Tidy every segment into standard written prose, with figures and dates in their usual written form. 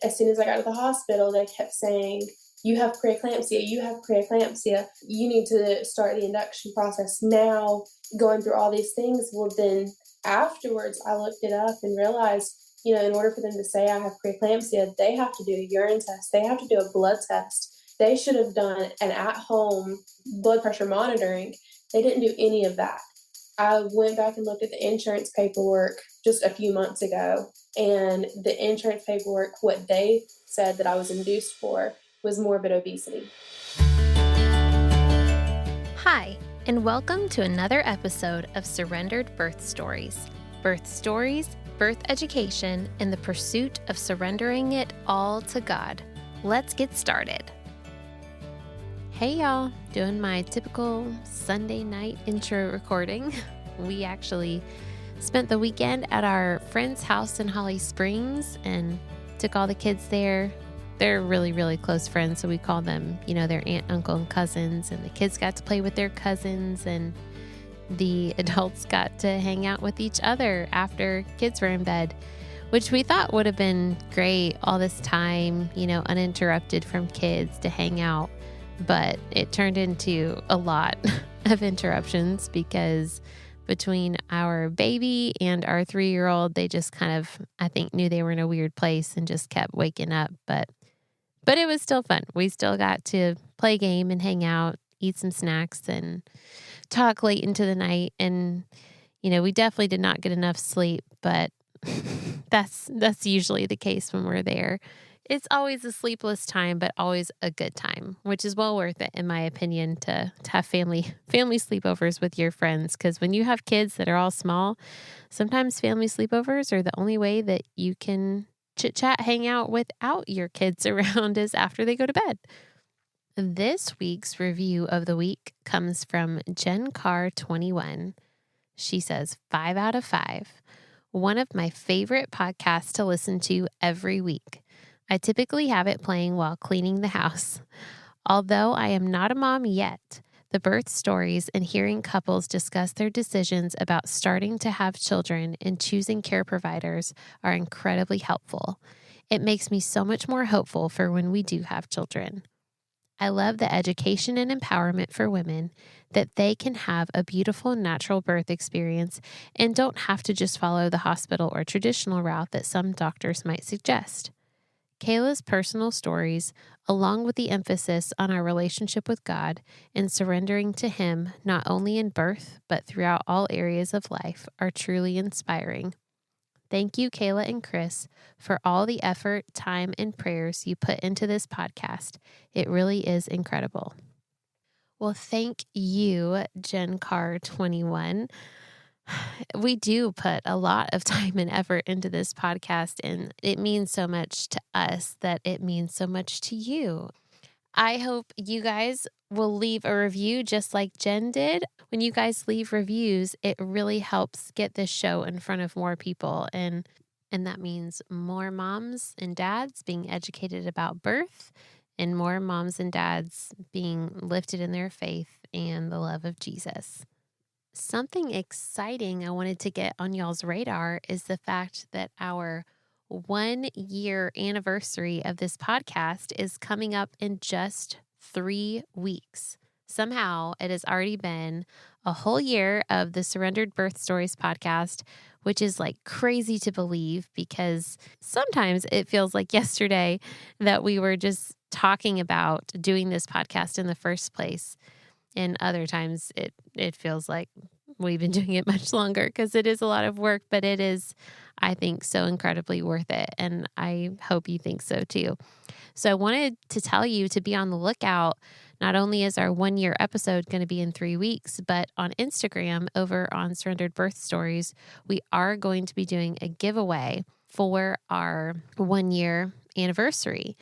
As soon as I got to the hospital, they kept saying, you have preeclampsia, you have preeclampsia, you need to start the induction process now, going through all these things. Well, then afterwards, I looked it up and realized, in order for them to say I have preeclampsia, they have to do a urine test, they have to do a blood test. They should have done an at-home blood pressure monitoring. They didn't do any of that. I went back and looked at the insurance paperwork just a few months ago, and the insurance paperwork, what they said that I was induced for was morbid obesity. Hi, and welcome to another episode of Surrendered Birth Stories. Birth stories, birth education, and the pursuit of surrendering it all to God. Let's get started. Hey y'all, doing my typical Sunday night intro recording. We actually spent the weekend at our friend's house in Holly Springs and took all the kids there. They're really, really close friends, so we call them, their aunt, uncle, and cousins, and the kids got to play with their cousins, and the adults got to hang out with each other after kids were in bed, which we thought would have been great all this time, uninterrupted from kids to hang out. But it turned into a lot of interruptions because between our baby and our 3-year-old, they just kind of, I think, knew they were in a weird place and just kept waking up. But it was still fun. We still got to play a game and hang out, eat some snacks, and talk late into the night. And, we definitely did not get enough sleep, but that's usually the case when we're there. It's always a sleepless time, but always a good time, which is well worth it, in my opinion, to have family sleepovers with your friends. Because when you have kids that are all small, sometimes family sleepovers are the only way that you can chit-chat, hang out without your kids around is after they go to bed. This week's review of the week comes from Jen Carr 21. She says, 5 out of 5. One of my favorite podcasts to listen to every week. I typically have it playing while cleaning the house. Although I am not a mom yet, the birth stories and hearing couples discuss their decisions about starting to have children and choosing care providers are incredibly helpful. It makes me so much more hopeful for when we do have children. I love the education and empowerment for women that they can have a beautiful natural birth experience and don't have to just follow the hospital or traditional route that some doctors might suggest. Kayla's personal stories, along with the emphasis on our relationship with God and surrendering to Him not only in birth, but throughout all areas of life, are truly inspiring. Thank you, Kayla and Chris, for all the effort, time, and prayers you put into this podcast. It really is incredible. Well, thank you, Jen Carr 21. We do put a lot of time and effort into this podcast, and it means so much to us that it means so much to you. I hope you guys will leave a review just like Jen did. When you guys leave reviews, it really helps get this show in front of more people, and that means more moms and dads being educated about birth and more moms and dads being lifted in their faith and the love of Jesus. Something exciting I wanted to get on y'all's radar is the fact that our 1-year anniversary of this podcast is coming up in just 3 weeks. Somehow it has already been a whole year of the Surrendered Birth Stories podcast, which is like crazy to believe because sometimes it feels like yesterday that we were just talking about doing this podcast in the first place. And other times it feels like we've been doing it much longer because it is a lot of work, but it is, I think, so incredibly worth it. And I hope you think so too. So I wanted to tell you to be on the lookout. Not only is our 1-year episode going to be in 3 weeks, but on Instagram over on Surrendered Birth Stories, we are going to be doing a giveaway for our 1-year anniversary.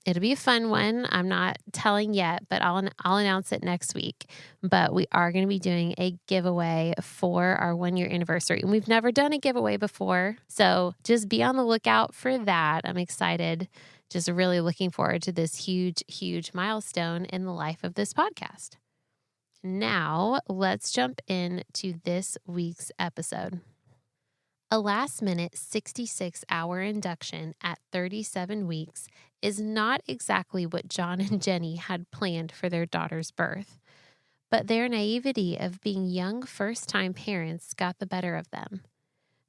It'll be a fun one. I'm not telling yet, but I'll announce it next week. But we are going to be doing a giveaway for our 1-year anniversary. And we've never done a giveaway before. So just be on the lookout for that. I'm excited. Just really looking forward to this huge, huge milestone in the life of this podcast. Now, let's jump into this week's episode. A last-minute 66-hour induction at 37 weeks is not exactly what John and Jeni had planned for their daughter's birth, but their naivety of being young first-time parents got the better of them.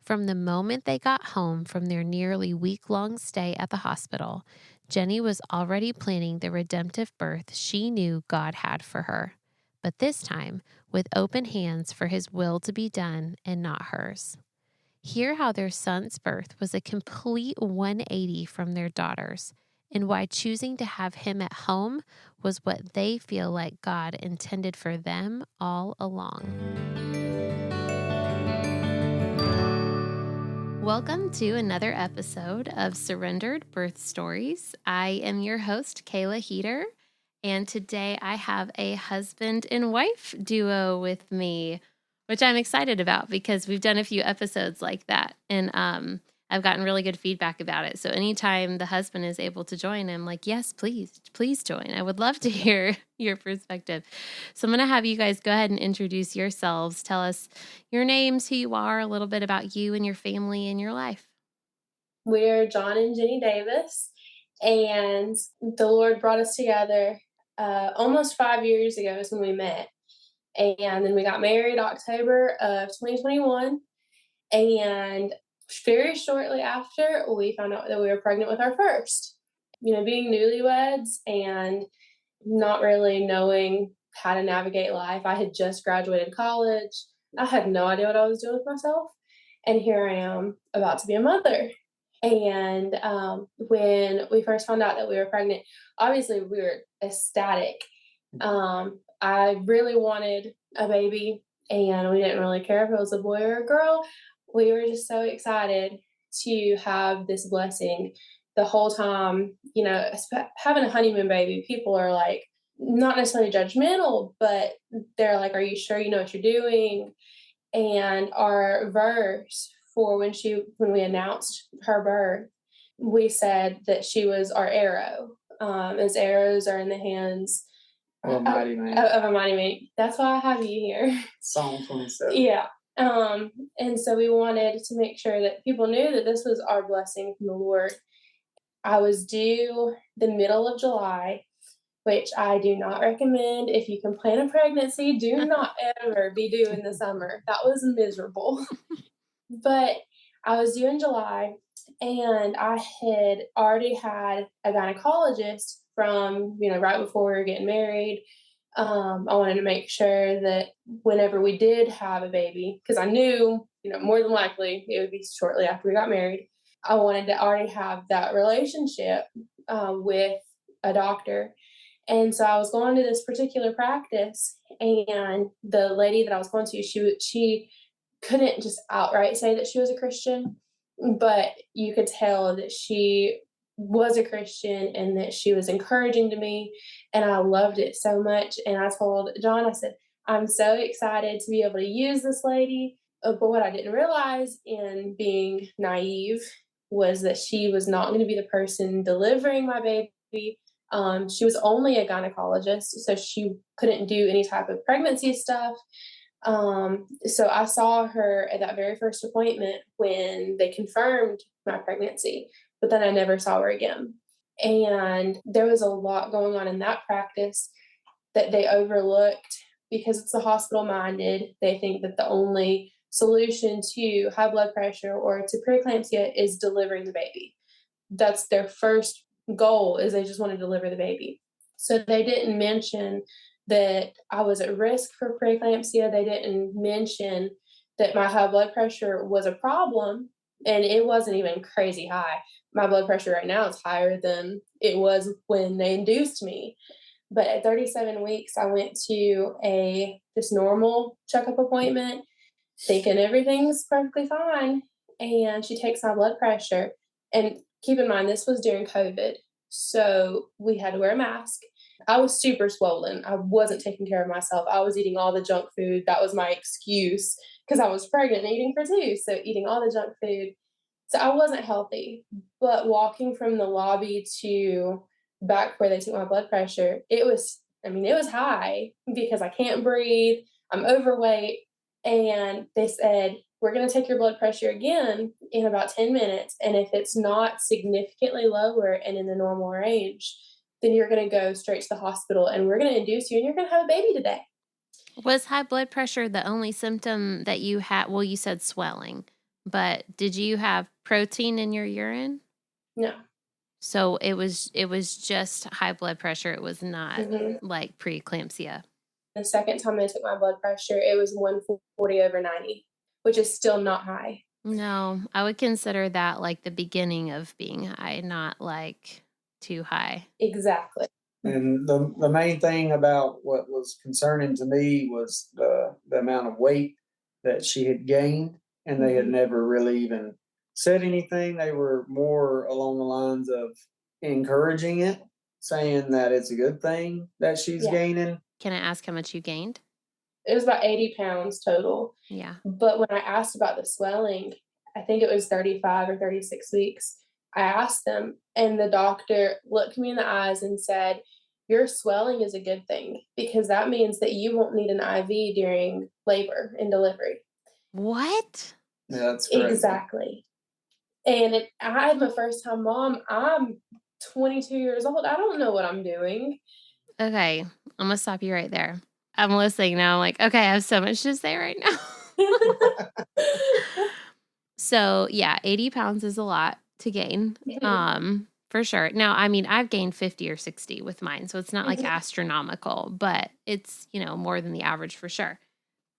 From the moment they got home from their nearly week-long stay at the hospital, Jeni was already planning the redemptive birth she knew God had for her, but this time with open hands for His will to be done and not hers. Hear how their son's birth was a complete 180 from their daughter's, and why choosing to have him at home was what they feel like God intended for them all along. Welcome to another episode of Surrendered Birth Stories. I am your host, Kayla Heater, and today I have a husband and wife duo with me, which I'm excited about because we've done a few episodes like that, and I've gotten really good feedback about it. So anytime the husband is able to join, I'm like, yes, please join. I would love to hear your perspective. So I'm going to have you guys go ahead and introduce yourselves. Tell us your names, who you are, a little bit about you and your family and your life. We're John and Jeni Davis, and the Lord brought us together almost 5 years ago is when we met. And then we got married October of 2021. And very shortly after, we found out that we were pregnant with our first. Being newlyweds and not really knowing how to navigate life. I had just graduated college. I had no idea what I was doing with myself. And here I am about to be a mother. And when we first found out that we were pregnant, obviously we were ecstatic. I really wanted a baby, and we didn't really care if it was a boy or a girl. We were just so excited to have this blessing. The whole time, having a honeymoon baby, people are like, not necessarily judgmental, but they're like, are you sure you know what you're doing? And our verse for when we announced her birth, we said that she was our arrow, as arrows are in the hands of a mighty man. Of a mighty man. That's why I have you here. Psalm 27. Yeah. And so we wanted to make sure that people knew that this was our blessing from the Lord. I was due the middle of July, which I do not recommend. If you can plan a pregnancy, do not ever be due in the summer. That was miserable. But I was due in July, and I had already had a gynecologist from, right before we were getting married. I wanted to make sure that whenever we did have a baby, because I knew, more than likely it would be shortly after we got married, I wanted to already have that relationship with a doctor. And so I was going to this particular practice, and the lady that I was going to, she couldn't just outright say that she was a Christian, but you could tell that she was a Christian and that she was encouraging to me, and I loved it so much. And I told John, I said, I'm so excited to be able to use this lady, but what I didn't realize in being naive was that she was not going to be the person delivering my baby. She was only a gynecologist, so she couldn't do any type of pregnancy stuff. So I saw her at that very first appointment when they confirmed my pregnancy, but then I never saw her again. And there was a lot going on in that practice that they overlooked because it's the hospital minded. They think that the only solution to high blood pressure or to preeclampsia is delivering the baby. That's their first goal, is they just want to deliver the baby. So they didn't mention that I was at risk for preeclampsia. They didn't mention that my high blood pressure was a problem, and it wasn't even crazy high. My blood pressure right now is higher than it was when they induced me. But at 37 weeks, I went to this normal checkup appointment, thinking everything's perfectly fine. And she takes my blood pressure. And keep in mind, this was during COVID, so we had to wear a mask. I was super swollen. I wasn't taking care of myself. I was eating all the junk food. That was my excuse because I was pregnant and eating for two. So eating all the junk food. So I wasn't healthy. But walking from the lobby to back where they took my blood pressure, it was high because I can't breathe. I'm overweight. And they said, we're going to take your blood pressure again in about 10 minutes. And if it's not significantly lower and in the normal range, then you're going to go straight to the hospital and we're going to induce you and you're going to have a baby today. Was high blood pressure the only symptom that you had? Well, you said swelling, but did you have protein in your urine? No. So it was just high blood pressure. It was not like preeclampsia. The second time I took my blood pressure, it was 140/90, which is still not high. No, I would consider that like the beginning of being high, not like too high. Exactly. And the main thing about what was concerning to me was the amount of weight that she had gained, and they had never really even said anything. They were more along the lines of encouraging it, saying that it's a good thing that she's gaining. Can I ask how much you gained? It was about 80 pounds total. Yeah. But when I asked about the swelling, I think it was 35 or 36 weeks. I asked them, and the doctor looked me in the eyes and said, your swelling is a good thing because that means that you won't need an IV during labor and delivery. What? Yeah, that's crazy. Exactly. And I'm a first-time mom. I'm 22 years old. I don't know what I'm doing. Okay, I'm going to stop you right there. I'm listening now. I'm like, okay, I have so much to say right now. So, yeah, 80 pounds is a lot to gain, for sure. Now, I mean, I've gained 50 or 60 with mine, so it's not like astronomical, but it's, more than the average for sure.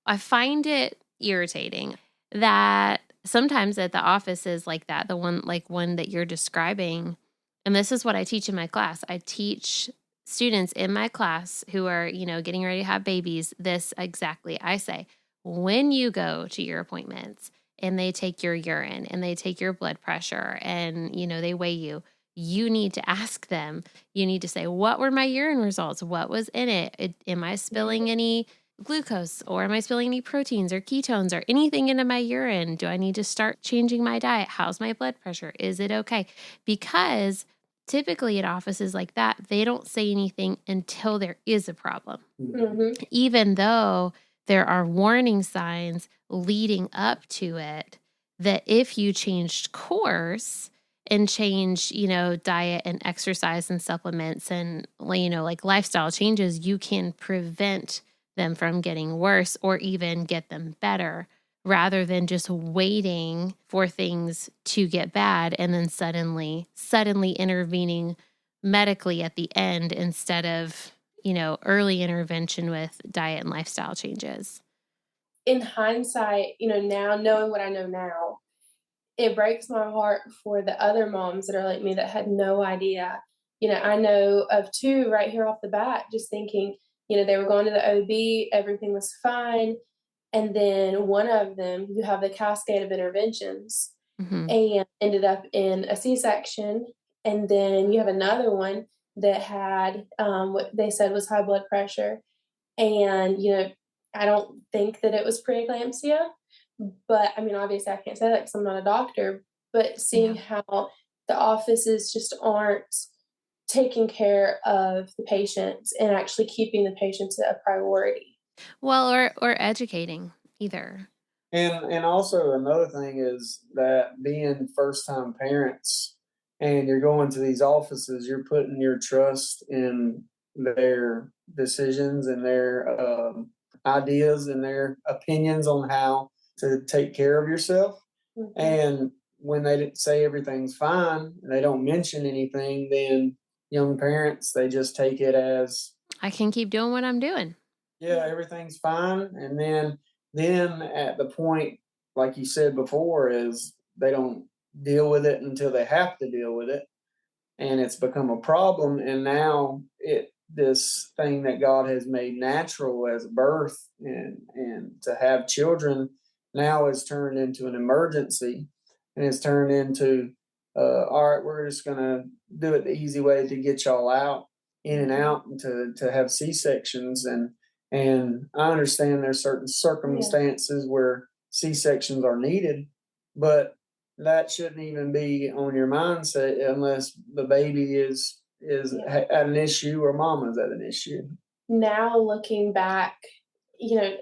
I find it irritating that sometimes at the offices like that, the one that you're describing, and this is what I teach in my class. I teach students in my class who are, getting ready to have babies, this exactly. I say, when you go to your appointments and they take your urine and they take your blood pressure and, they weigh you, you need to ask them, you need to say, what were my urine results? What was in it? Am I spilling any glucose, or am I spilling any proteins or ketones or anything into my urine? Do I need to start changing my diet? How's my blood pressure? Is it okay? Because typically at offices like that, they don't say anything until there is a problem. Even though there are warning signs leading up to it that if you changed course and change, diet and exercise and supplements and, like lifestyle changes, you can prevent them from getting worse or even get them better, rather than just waiting for things to get bad and then suddenly intervening medically at the end instead of, early intervention with diet and lifestyle changes. In hindsight, now knowing what I know now, it breaks my heart for the other moms that are like me that had no idea. I know of two right here off the bat, just thinking, they were going to the OB, everything was fine. And then one of them, you have the cascade of interventions and ended up in a C-section. And then you have another one that had what they said was high blood pressure. And, I don't think that it was preeclampsia. But I mean, obviously I can't say that because I'm not a doctor, but seeing how the offices just aren't taking care of the patients and actually keeping the patients a priority. Well, or educating either. And also another thing is that being first-time parents and you're going to these offices, you're putting your trust in their decisions and their ideas and their opinions on how to take care of yourself. And when they say everything's fine and they don't mention anything, then young parents, they just take it as, I can keep doing what I'm doing. Yeah, everything's fine. And then at the point, like you said before, is they don't deal with it until they have to deal with it. And it's become a problem. And now this thing that God has made natural as birth and to have children now is turned into an emergency, and it's turned into all right, we're just gonna do it the easy way to get y'all out, in and out, and to have C-sections. And I understand there's certain circumstances where C-sections are needed, but that shouldn't even be on your mindset unless the baby is at an issue or mama's at an issue. Now looking back,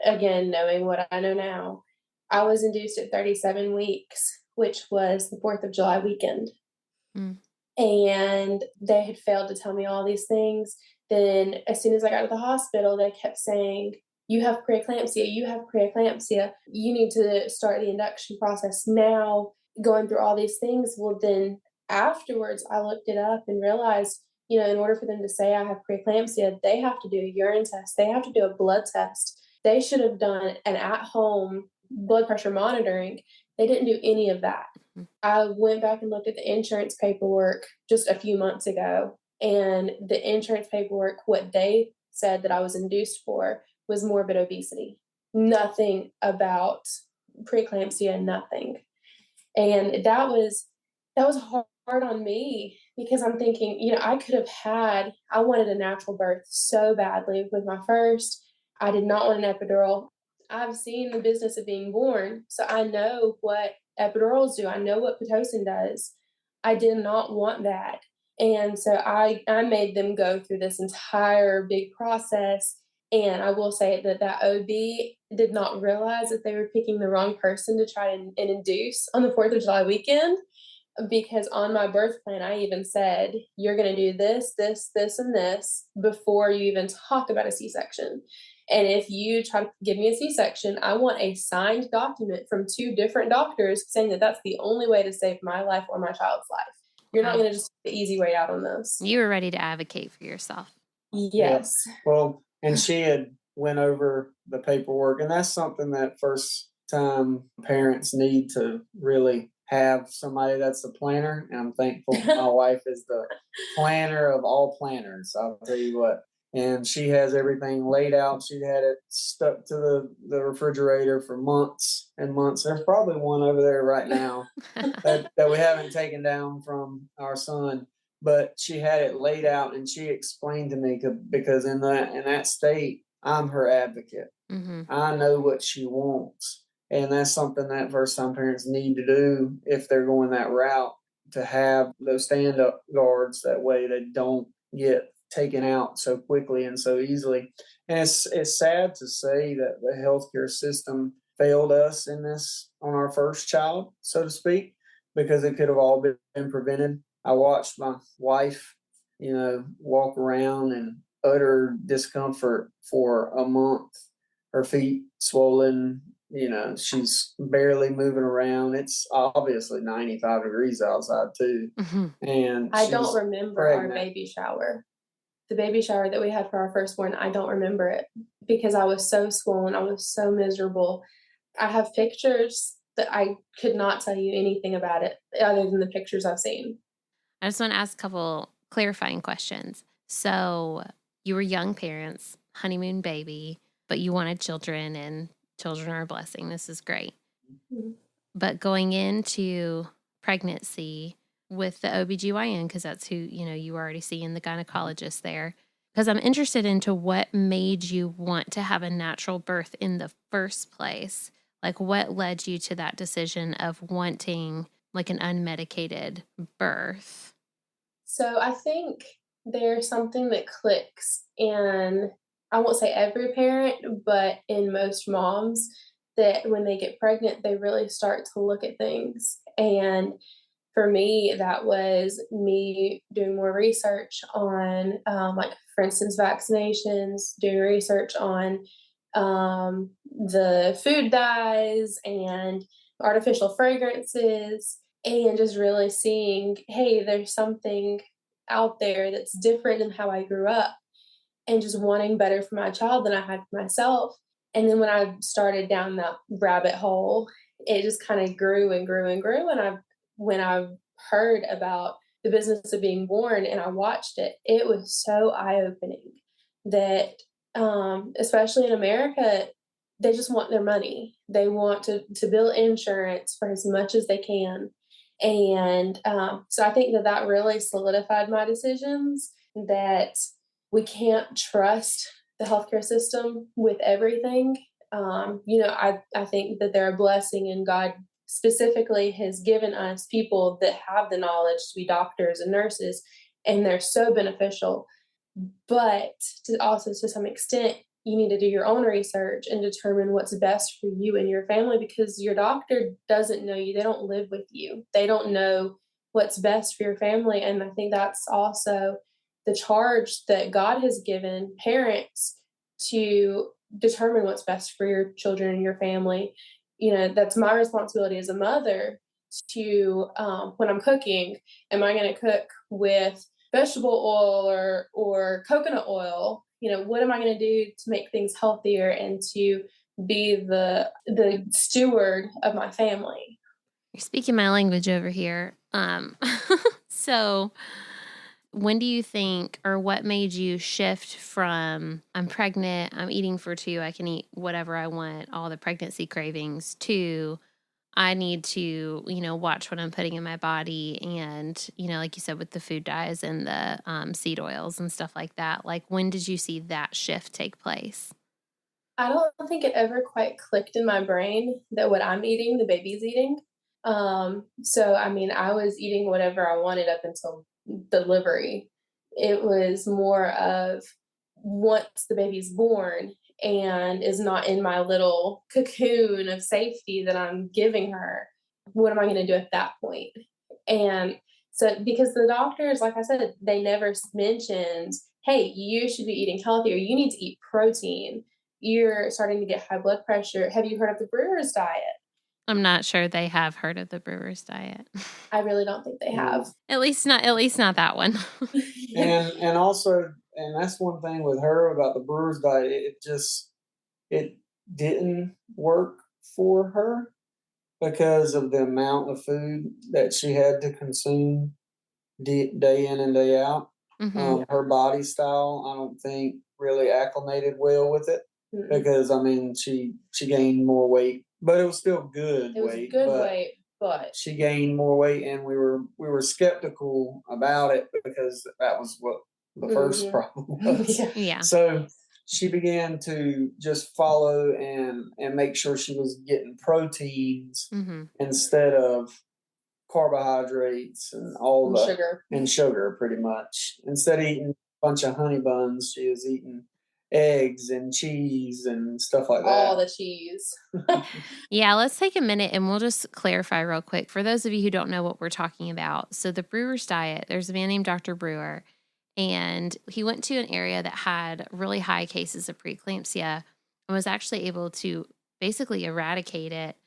again, knowing what I know now, I was induced at 37 weeks, which was the 4th of July weekend. Mm. And they had failed to tell me all these things. Then as soon as I got to the hospital, they kept saying, you have preeclampsia, you have preeclampsia. You need to start the induction process now, going through all these things. Well, then afterwards, I looked it up and realized, in order for them to say I have preeclampsia, they have to do a urine test. They have to do a blood test. They should have done an at-home blood pressure monitoring. They didn't do any of that. Mm-hmm. I went back and looked at the insurance paperwork just a few months ago, and the insurance paperwork, what they said that I was induced for was morbid obesity. Nothing about preeclampsia, nothing. And that was hard on me because I'm thinking, I wanted a natural birth so badly with my first. I did not want an epidural. I've seen the business of being born, so I know what epidurals do. I know what Pitocin does. I did not want that. And so I made them go through this entire big process. And I will say that OB did not realize that they were picking the wrong person to try and induce on the 4th of July weekend, because on my birth plan, I even said, you're going to do this, this, this, and this before you even talk about a C-section. And if you try to give me a C-section, I want a signed document from 2 different doctors saying that that's the only way to save my life or my child's life. You're not going to just take the easy way out on this. You were ready to advocate for yourself. Yes. Yeah. Well, and she had went over the paperwork, and that's something that first time parents need to really have somebody that's a planner. And I'm thankful my wife is the planner of all planners. I'll tell you what. And she has everything laid out. She had it stuck to the refrigerator for months and months. There's probably one over there right now that we haven't taken down from our son. But she had it laid out, and she explained to me, because in that state, I'm her advocate. Mm-hmm. I know what she wants. And that's something that first-time parents need to do if they're going that route, to have those stand-up guards. That way they don't get taken out so quickly and so easily. And it's sad to say that the healthcare system failed us in this on our first child, so to speak, because it could have all been prevented. I watched my wife, walk around in utter discomfort for a month. Her feet swollen, she's barely moving around. It's obviously 95 degrees outside too. Mm-hmm. And I don't remember pregnant. our baby shower. The baby shower that we had for our firstborn, I don't remember it because I was so swollen. I was so miserable. I have pictures that I could not tell you anything about it other than the pictures I've seen. I just want to ask a couple clarifying questions. So you were young parents, honeymoon baby, but you wanted children, and children are a blessing. This is great. Mm-hmm. But going into pregnancy with the OBGYN, because that's who, you already see in the gynecologist there, because I'm interested into what made you want to have a natural birth in the first place. Like, what led you to that decision of wanting like an unmedicated birth? So I think there's something that clicks in, I won't say every parent, but in most moms, that when they get pregnant, they really start to look at things. And for me, that was me doing more research on, for instance, vaccinations, doing research on the food dyes and artificial fragrances, and just really seeing, hey, there's something out there that's different than how I grew up, and just wanting better for my child than I had for myself. And then when I started down that rabbit hole, it just kind of grew and grew and grew. And when I heard about the business of being born and I watched it, it was so eye-opening that, especially in America, they just want their money. They want to build insurance for as much as they can. And so I think that really solidified my decisions, that we can't trust the healthcare system with everything. I think that they're a blessing, and God specifically has given us people that have the knowledge to be doctors and nurses, and they're so beneficial. But also, to some extent, you need to do your own research and determine what's best for you and your family, because your doctor doesn't know you. They don't live with you. They don't know what's best for your family. And I think that's also the charge that God has given parents to determine what's best for your children and your family. That's my responsibility as a mother to, when I'm cooking, am I going to cook with vegetable oil or coconut oil? What am I going to do to make things healthier and to be the steward of my family? You're speaking my language over here. So when do you think, or what made you shift from I'm pregnant, I'm eating for two, I can eat whatever I want, all the pregnancy cravings, to I need to, watch what I'm putting in my body, and, like you said, with the food dyes and the seed oils and stuff like that. Like, when did you see that shift take place? I don't think it ever quite clicked in my brain that what I'm eating, the baby's eating. So, I was eating whatever I wanted up until delivery. It was more of once the baby's born and is not in my little cocoon of safety that I'm giving her, what am I going to do at that point? And so, because the doctors, like I said, they never mentioned, hey, you should be eating healthy, or you need to eat protein. You're starting to get high blood pressure. Have you heard of the Brewer's diet? I'm not sure they have heard of the Brewer's diet. I really don't think they have. At least not that one. and also, and that's one thing with her about the Brewer's diet. It didn't work for her because of the amount of food that she had to consume day in and day out. Mm-hmm. Her body style, I don't think, really acclimated well with it. Mm-mm. Because she gained more weight, but it was still good It was weight. good weight, but she gained more weight, and we were skeptical about it because that was what the first problem was. Yeah. So she began to just follow and make sure she was getting proteins instead of carbohydrates and sugar, pretty much. Instead of eating a bunch of honey buns, she was eating eggs and cheese and stuff like that. All the cheese. Yeah, let's take a minute and we'll just clarify real quick for those of you who don't know what we're talking about. So the Brewer's diet, there's a man named Dr. Brewer, and he went to an area that had really high cases of preeclampsia and was actually able to basically eradicate it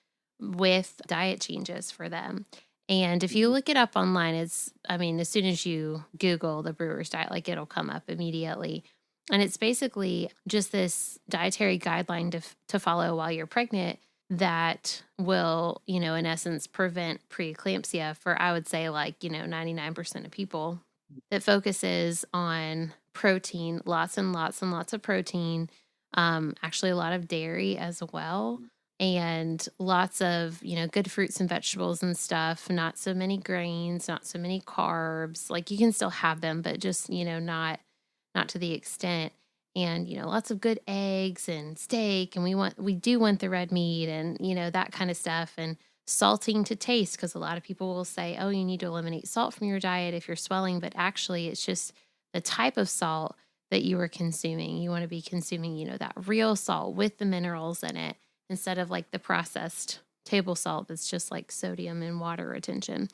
with diet changes for them. And if you look it up online, as soon as you Google the Brewer's diet, like, it'll come up immediately. And it's basically just this dietary guideline to follow while you're pregnant that will, in essence, prevent preeclampsia for, I would say, 99% of people, that focuses on protein, lots and lots and lots of protein, actually a lot of dairy as well, and lots of, good fruits and vegetables and stuff, not so many grains, not so many carbs. Like, you can still have them, but just, not to the extent. And, lots of good eggs and steak. And we do want the red meat and, that kind of stuff. And salting to taste, because a lot of people will say, oh, you need to eliminate salt from your diet if you're swelling. But actually, it's just the type of salt that you are consuming. You want to be consuming, that real salt with the minerals in it, instead of like the processed table salt that's just like sodium and water retention.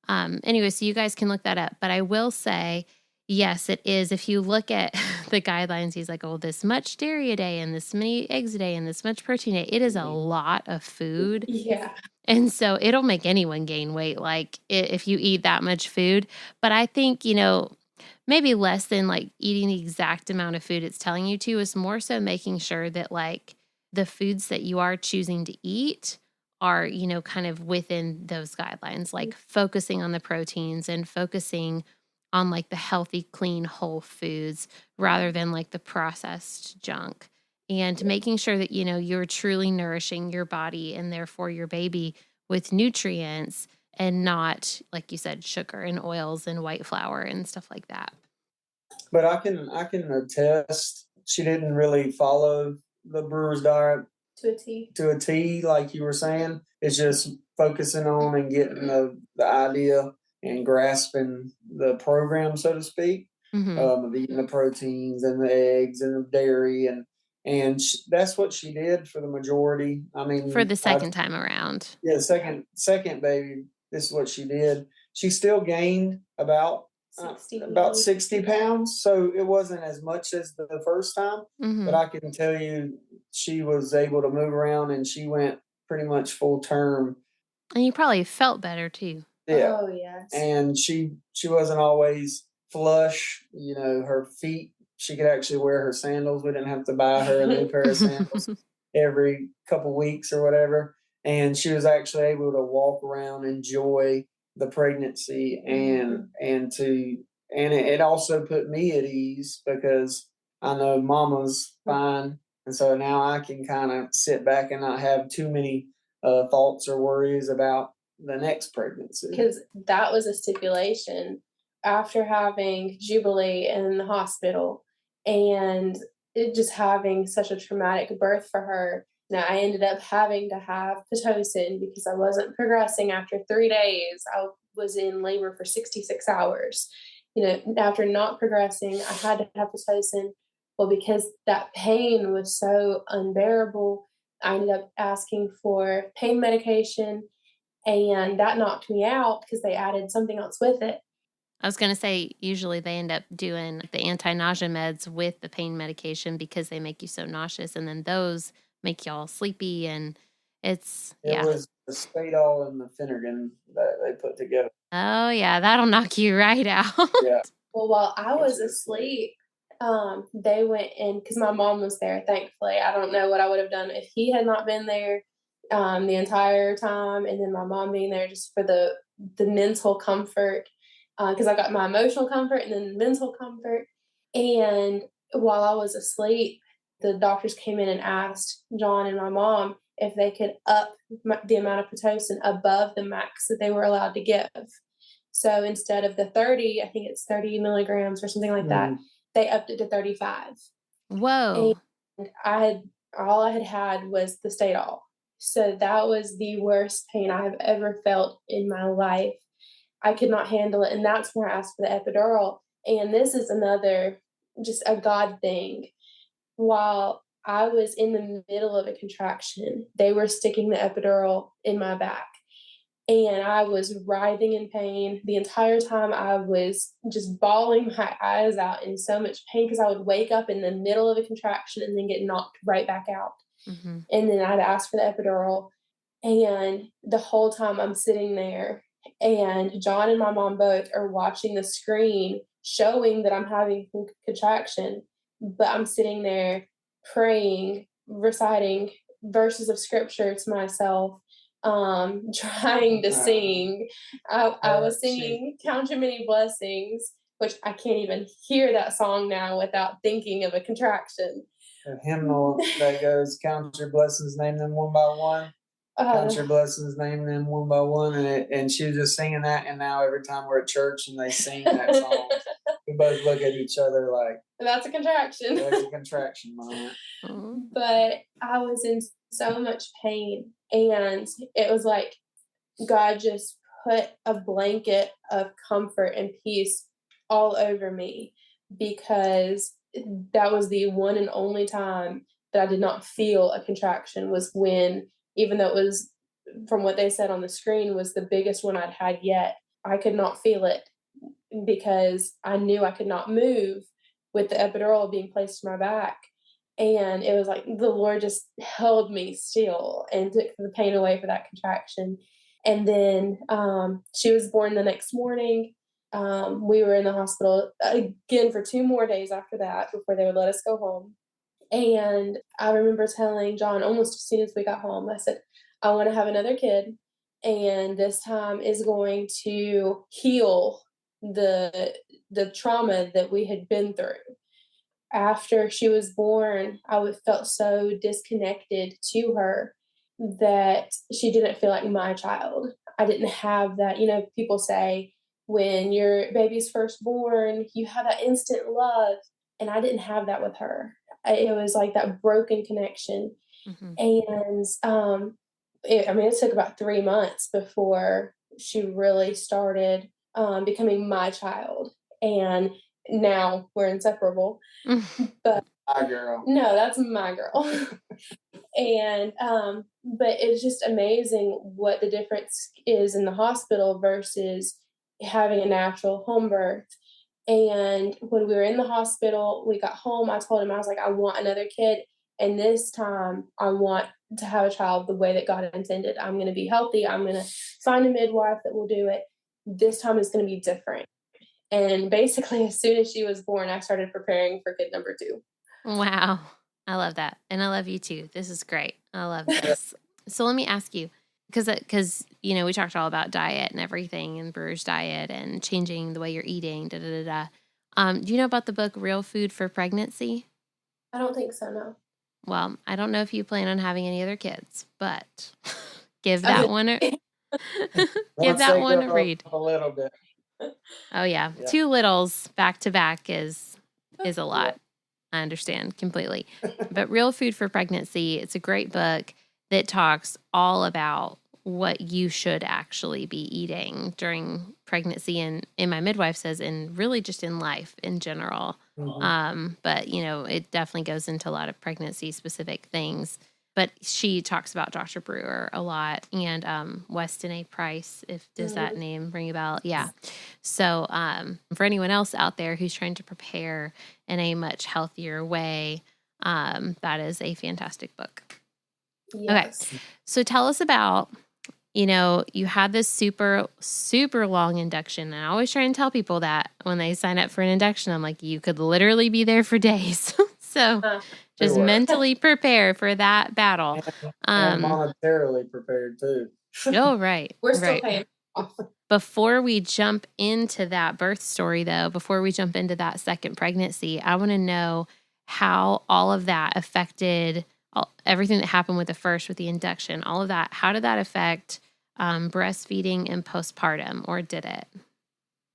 Anyway, so you guys can look that up. But I will say, yes, it is. If you look at the guidelines, he's like, oh, this much dairy a day and this many eggs a day and this much protein a day. It is a lot of food. Yeah. And so it'll make anyone gain weight, like, if you eat that much food. But I think, maybe less than like eating the exact amount of food it's telling you to, is more so making sure that like the foods that you are choosing to eat are, kind of within those guidelines, like focusing on the proteins and focusing on like the healthy, clean, whole foods rather than like the processed junk, and making sure that, you're truly nourishing your body and therefore your baby with nutrients and not, like you said, sugar and oils and white flour and stuff like that. But I can attest, she didn't really follow the Brewer's diet to a T, like you were saying. It's just focusing on and getting the idea and grasping the program, so to speak, of eating the proteins and the eggs and the dairy and And that's what she did for the majority. I mean, For the second time around. Yeah, the second baby, this is what she did. She still gained about 60 pounds, so it wasn't as much as the first time. But I can tell you, she was able to move around, and she went pretty much full term. And you probably felt better too. Yeah. Oh, yes. And she wasn't always flush. Her feet, she could actually wear her sandals. We didn't have to buy her a new pair of sandals every couple weeks or whatever. And she was actually able to walk around, enjoy the pregnancy, and it also put me at ease because I know Mama's fine. And so now I can kind of sit back and not have too many thoughts or worries about the next pregnancy. Because that was a stipulation after having Jubilee in the hospital and it just having such a traumatic birth for her. Now, I ended up having to have Pitocin because I wasn't progressing after 3 days. I was in labor for 66 hours. After not progressing, I had to have Pitocin. Well, because that pain was so unbearable, I ended up asking for pain medication, and that knocked me out because they added something else with it. I was going to say, usually they end up doing the anti-nausea meds with the pain medication because they make you so nauseous, and then those make y'all sleepy, and it was the Spadol and the Finnegan that they put together. Oh, yeah, that'll knock you right out. Yeah. Well, while I was asleep, they went in, because my mom was there, thankfully. I don't know what I would have done if he had not been there the entire time, and then my mom being there just for the mental comfort, because I got my emotional comfort and then mental comfort. And while I was asleep, the doctors came in and asked John and my mom if they could up the amount of Pitocin above the max that they were allowed to give. So instead of the 30, I think it's 30 milligrams or something like that, they upped it to 35. Whoa. And all I had was the Stadol. So that was the worst pain I have ever felt in my life. I could not handle it. And that's where I asked for the epidural. And this is another, just a God thing. While I was in the middle of a contraction, they were sticking the epidural in my back. And I was writhing in pain. The entire time I was just bawling my eyes out in so much pain because I would wake up in the middle of a contraction and then get knocked right back out. And then I'd ask for the epidural. And the whole time I'm sitting there, and John and my mom both are watching the screen showing that I'm having contraction, but I'm sitting there praying, reciting verses of scripture to myself, trying to sing. I was singing Count Your Many Blessings, which I can't even hear that song now without thinking of a contraction. A hymnal that goes, count your blessings, name them one by one. Count your blessings, name them one by one. And she was just singing that. And now every time we're at church and they sing that song, we both look at each other like, that's a contraction. That's a contraction moment. But I was in so much pain. And it was like God just put a blanket of comfort and peace all over me, because that was the one and only time that I did not feel a contraction, was when, even though it was, from what they said on the screen, was the biggest one I'd had yet, I could not feel it because I knew I could not move with the epidural being placed to my back. And it was like the Lord just held me still and took the pain away for that contraction. And then she was born the next morning. We were in the hospital again for 2 more days after that before they would let us go home. And I remember telling John almost as soon as we got home, I said, I want to have another kid. And this time is going to heal the trauma that we had been through. After she was born, I felt so disconnected to her that she didn't feel like my child. I didn't have that, people say when your baby's first born, you have that instant love. And I didn't have that with her. It was like that broken connection. And it took about 3 months before she really started becoming my child. And now we're inseparable. But my girl. No, that's my girl. And but it's just amazing what the difference is in the hospital versus having a natural home birth. And when we were in the hospital, we got home, I told him, I was like, I want another kid. And this time I want to have a child the way that God intended. I'm going to be healthy. I'm going to find a midwife that will do it. This time is going to be different. And basically, as soon as she was born, I started preparing for kid number 2. Wow. I love that. And I love you too. This is great. I love this. So let me ask you, because we talked all about diet and everything and Brewer's diet and changing the way you're eating, do you know about the book Real Food for Pregnancy? I don't think so, no. Well, I don't know if you plan on having any other kids, but give that one a read. A little bit. Oh yeah. 2 littles back to back is a lot. I understand completely. But Real Food for Pregnancy, it's a great book that talks all about what you should actually be eating during pregnancy, and my midwife says, and really just in life in general. Mm-hmm. But it definitely goes into a lot of pregnancy specific things. But she talks about Dr. Brewer a lot, and Weston A. Price, does that name ring a bell? Yeah. So for anyone else out there who's trying to prepare in a much healthier way, that is a fantastic book. Yes. Okay. So tell us about, you had this super, super long induction. And I always try and tell people that when they sign up for an induction, I'm like, you could literally be there for days. So just mentally prepare for that battle. And monetarily prepared too. Oh, right. We're still paying off. Before we jump into that birth story, though, before we jump into that second pregnancy, I want to know how all of that affected everything that happened with the first, with the induction, all of that. How did that affect breastfeeding and postpartum, or did it?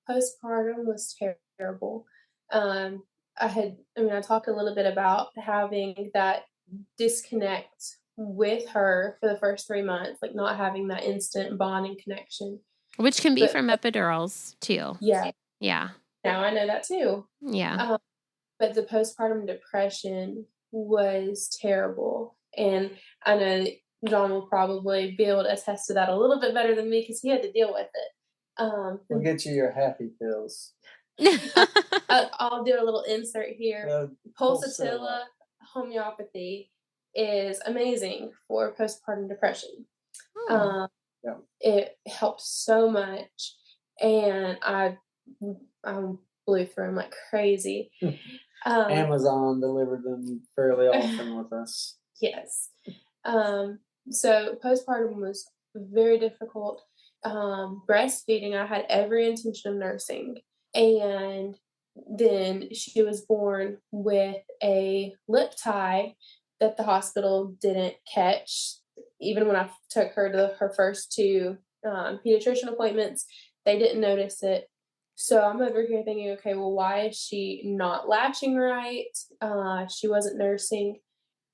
Postpartum was terrible. I talked a little bit about having that disconnect with her for the first 3 months, like not having that instant bonding connection. Which can be from epidurals too. Yeah. Yeah. Now I know that too. Yeah. But the postpartum depression was terrible. And I know John will probably be able to attest to that a little bit better than me because he had to deal with it. We'll get you your happy pills. I'll do a little insert here. Pulsatilla homeopathy is amazing for postpartum depression. It helps so much, and I blew through them like crazy. Amazon delivered them fairly often with us. Yes. So postpartum was very difficult. Breastfeeding, I had every intention of nursing. And then she was born with a lip tie that the hospital didn't catch. Even when I took her to her first 2 pediatrician appointments, they didn't notice it. So I'm over here thinking, okay, well, why is she not latching right? She wasn't nursing.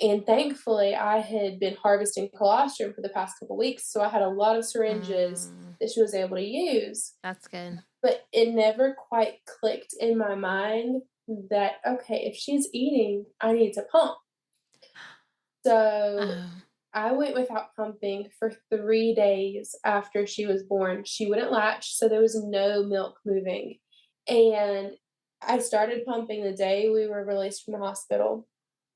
And thankfully, I had been harvesting colostrum for the past couple weeks, so I had a lot of syringes that she was able to use. That's good. But it never quite clicked in my mind that, okay, if she's eating, I need to pump. So I went without pumping for 3 days after she was born. She wouldn't latch, so there was no milk moving. And I started pumping the day we were released from the hospital.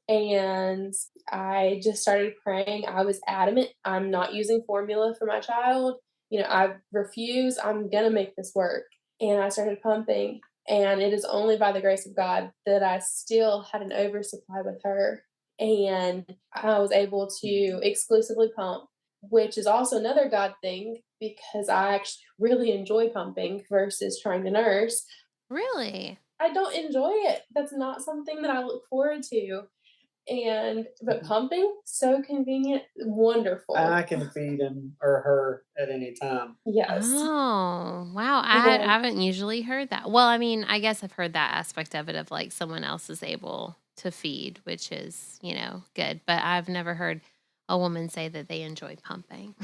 And I just started praying. I was adamant. I'm not using formula for my child. I refuse. I'm going to make this work. And I started pumping. And it is only by the grace of God that I still had an oversupply with her. And I was able to exclusively pump, which is also another God thing because I actually really enjoy pumping versus trying to nurse. Really? I don't enjoy it. That's not something that I look forward to. But pumping, so convenient, wonderful. And I can feed him or her at any time. Yes. Oh, wow. I haven't usually heard that. Well, I guess I've heard that aspect of it of like someone else is able to feed, which is, good. But I've never heard a woman say that they enjoy pumping.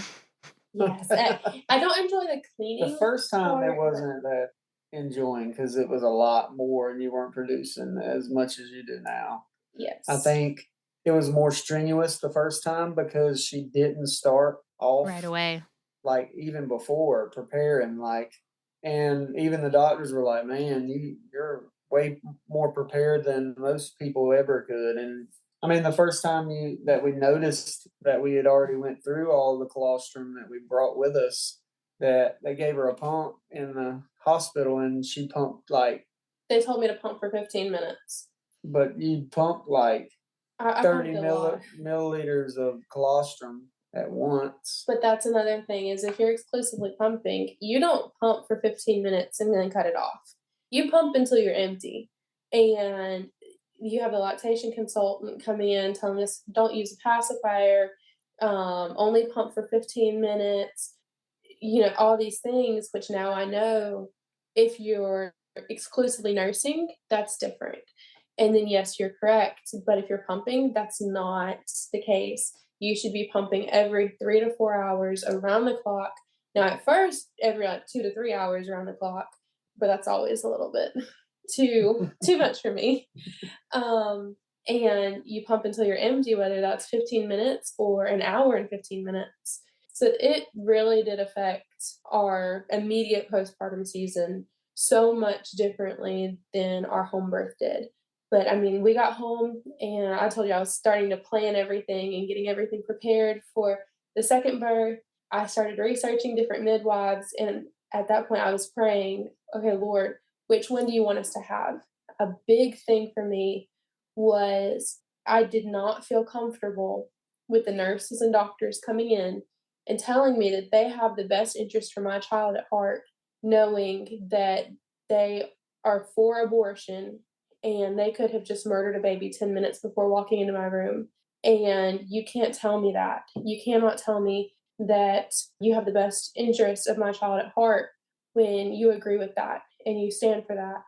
Yes. I don't enjoy the cleaning. The first time it wasn't that enjoying because it was a lot more and you weren't producing as much as you do now. Yes. I think it was more strenuous the first time because she didn't start off right away. like even before preparing, like, and even the doctors were like, man, you're way more prepared than most people ever could. And I mean, the first time that we noticed that we had already went through all the colostrum that we brought with us, that they gave her a pump in the hospital and she pumped like, They told me to pump for 15 minutes. but you pumped like I 30 pumped a lot. milliliters of colostrum at once. But that's another thing is if you're exclusively pumping, you don't pump for 15 minutes and then cut it off. You pump until you're empty. And you have a lactation consultant coming in telling us don't use a pacifier, only pump for 15 minutes, all these things, which now I know if you're exclusively nursing, that's different. And then, yes, you're correct. But if you're pumping, that's not the case. You should be pumping every 3 to 4 hours around the clock. Now, at first, every 2 to 3 hours around the clock, but that's always a little bit too much for me. And you pump until you're empty, whether that's 15 minutes or an hour and 15 minutes. So it really did affect our immediate postpartum season so much differently than our home birth did. But I mean, we got home and I told you I was starting to plan everything and getting everything prepared for the second birth. I started researching different midwives. And at that point, I was praying, okay, Lord, which one do you want us to have? A big thing for me was I did not feel comfortable with the nurses and doctors coming in and telling me that they have the best interest for my child at heart, knowing that they are for abortion and they could have just murdered a baby 10 minutes before walking into my room. And you can't tell me that. You cannot tell me that you have the best interest of my child at heart when you agree with that and you stand for that.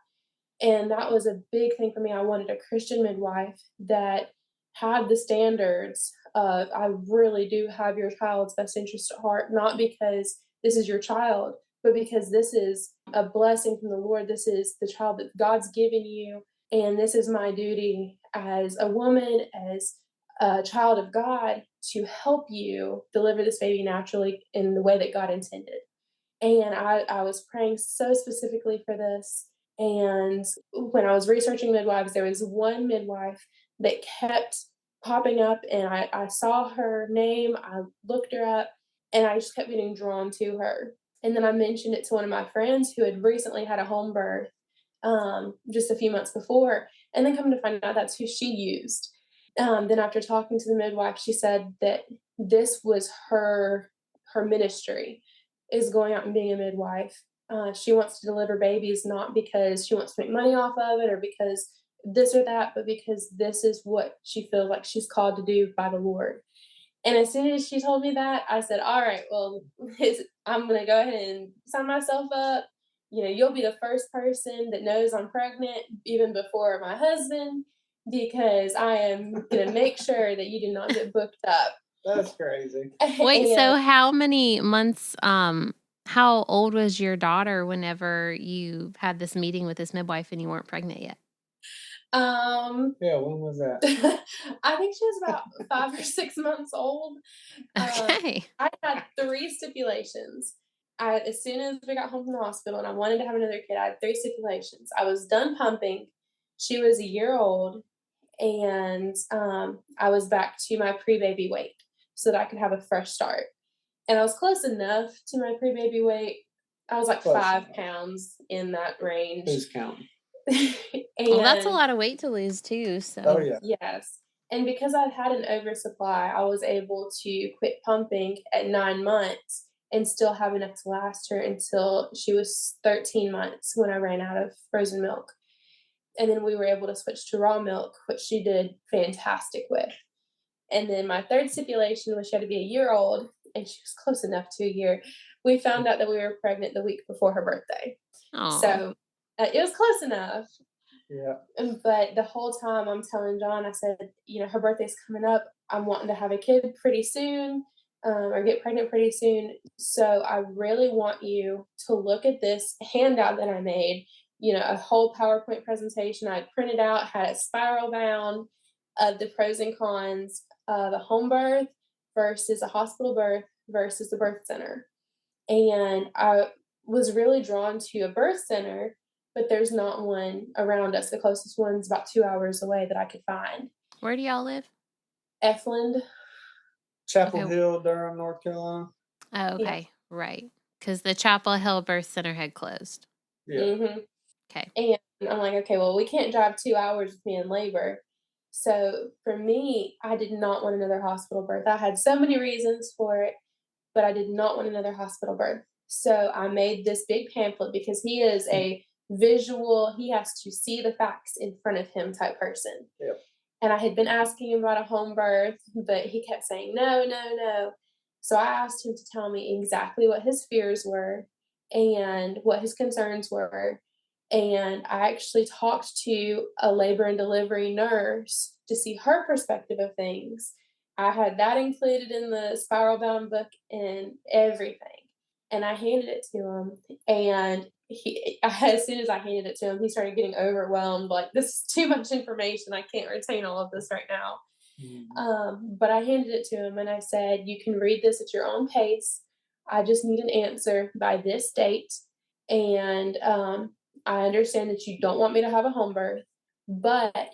And that was a big thing for me. I wanted a Christian midwife that had the standards of, I really do have your child's best interest at heart, not because this is your child, but because this is a blessing from the Lord. This is the child that God's given you. And this is my duty as a woman, as a child of God, to help you deliver this baby naturally in the way that God intended. And I was praying so specifically for this. And when I was researching midwives, there was one midwife that kept popping up, and I saw her name, I looked her up, and I just kept getting drawn to her. And then I mentioned it to one of my friends who had recently had a home birth just a few months before, and then come to find out that's who she used. Then after talking to the midwife, she said that this was her ministry, is going out and being a midwife. She wants to deliver babies not because she wants to make money off of it or because this or that, but because this is what she feels like she's called to do by the Lord. And as soon as she told me that, I said, all right, well, I'm going to go ahead and sign myself up. You'll be the first person that knows I'm pregnant even before my husband, because I am going to make sure that you do not get booked up. That's crazy. Wait, so how many months, how old was your daughter whenever you had this meeting with this midwife and you weren't pregnant yet? Yeah, when was that? I think she was about 5 or 6 months old. Okay. I had 3 stipulations. As soon as we got home from the hospital and I wanted to have another kid, I had 3 stipulations. I was done pumping. She was a year old. And I was back to my pre-baby weight so that I could have a fresh start. And I was close enough to my pre-baby weight. I was like 5 pounds in that range. Who's counting? Well, that's a lot of weight to lose too. So. Oh yeah. Yes. And because I'd had an oversupply, I was able to quit pumping at 9 months and still have enough to last her until she was 13 months when I ran out of frozen milk. And then we were able to switch to raw milk, which she did fantastic with. And then my third stipulation was she had to be a year old, and she was close enough to a year. We found out that we were pregnant the week before her birthday. Aww. So it was close enough. Yeah. But the whole time I'm telling John, I said, her birthday's coming up. I'm wanting to have a kid pretty soon. or get pregnant pretty soon. So I really want you to look at this handout that I made, a whole PowerPoint presentation I printed out, had a spiral bound of the pros and cons of a home birth versus a hospital birth versus the birth center. And I was really drawn to a birth center, but there's not one around us. The closest one's about 2 hours away that I could find. Where do y'all live? Effland. Chapel Hill, Durham, North Carolina. Oh, okay. Yeah. Right. Because the Chapel Hill Birth Center had closed. Yeah. Mm-hmm. Okay. And I'm like, okay, well, we can't drive 2 hours with me in labor. So for me, I did not want another hospital birth. I had so many reasons for it, but I did not want another hospital birth. So I made this big pamphlet because he is a visual, he has to see the facts in front of him type person. Yep. And I had been asking him about a home birth, but he kept saying, no, no, no. So I asked him to tell me exactly what his fears were and what his concerns were. And I actually talked to a labor and delivery nurse to see her perspective of things. I had that included in the spiral bound book and everything. And I handed it to him. And as soon as I handed it to him, he started getting overwhelmed. Like, this is too much information. I can't retain all of this right now. Mm-hmm. But I handed it to him and I said, you can read this at your own pace. I just need an answer by this date. And I understand that you don't want me to have a home birth, but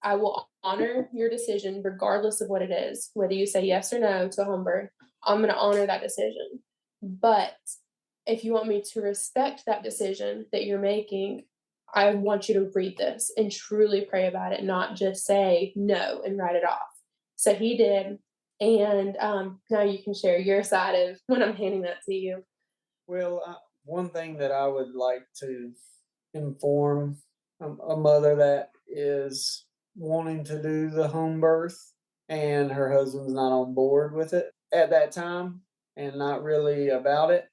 I will honor your decision regardless of what it is. Whether you say yes or no to a home birth, I'm going to honor that decision. But if you want me to respect that decision that you're making, I want you to read this and truly pray about it, not just say no and write it off. So he did. And now you can share your side of when I'm handing that to you. Well, one thing that I would like to inform a mother that is wanting to do the home birth and her husband's not on board with it at that time and not really about it.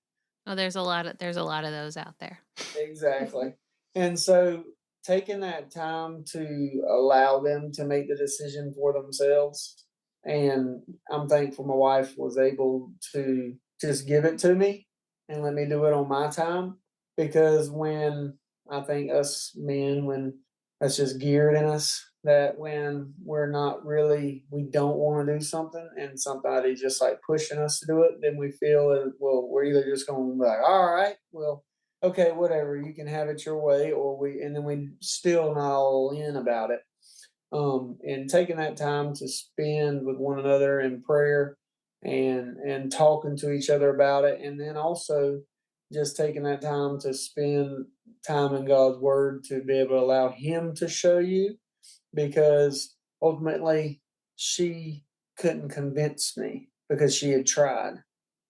Oh, there's a lot of those out there. Exactly. And so taking that time to allow them to make the decision for themselves. And I'm thankful my wife was able to just give it to me and let me do it on my time. Because when I think us men, when that's just geared in us, that when we're not really, we don't want to do something and somebody's just like pushing us to do it, then we feel, well, we're either just going to be like, all right, well, okay, whatever, you can have it your way, and then we still not all in about it. And taking that time to spend with one another in prayer and talking to each other about it, and then also just taking that time to spend time in God's Word to be able to allow Him to show you, because ultimately she couldn't convince me because she had tried.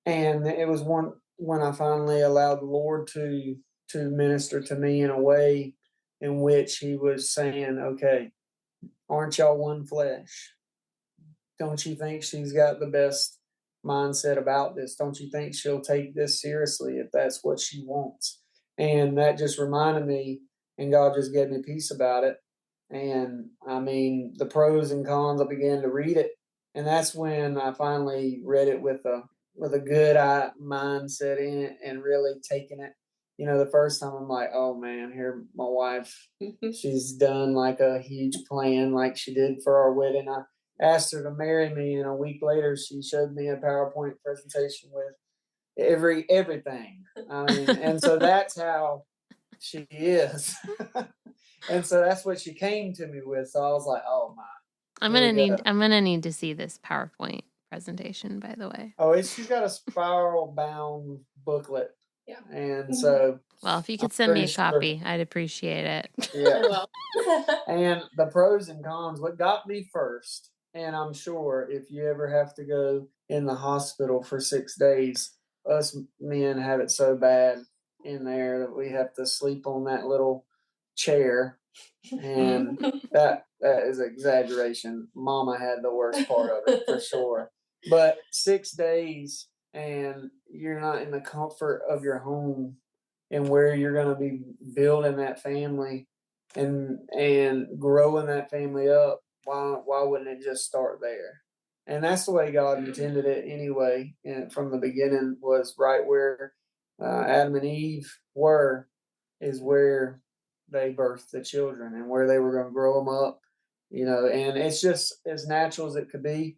And it was when I finally allowed the Lord to minister to me in a way in which He was saying, okay, aren't y'all one flesh? Don't you think she's got the best mindset about this? Don't you think she'll take this seriously if that's what she wants? And that just reminded me, and God just gave me peace about it. And I mean, the pros and cons, I began to read it. And that's when I finally read it with a good mindset in it and really taking it. The first time I'm like, oh man, here my wife, she's done like a huge plan like she did for our wedding. I asked her to marry me, and a week later she showed me a PowerPoint presentation with everything. I mean, and so that's how she is. And so that's what she came to me with. So I was like, oh my. I'm gonna need to see this PowerPoint presentation, by the way. Oh, she's got a spiral bound booklet. Yeah. And so, well, if you could send me a copy, I'd appreciate it. Yeah. And the pros and cons, what got me first, and I'm sure if you ever have to go in the hospital for 6 days, us men have it so bad in there that we have to sleep on that little chair. And that is exaggeration. Mama had the worst part of it for sure. But 6 days and you're not in the comfort of your home and where you're going to be building that family and growing that family up. Why wouldn't it just start there? And that's the way God intended it anyway. And from the beginning was right where Adam and Eve were, is where they birthed the children and where they were going to grow them up, and it's just as natural as it could be.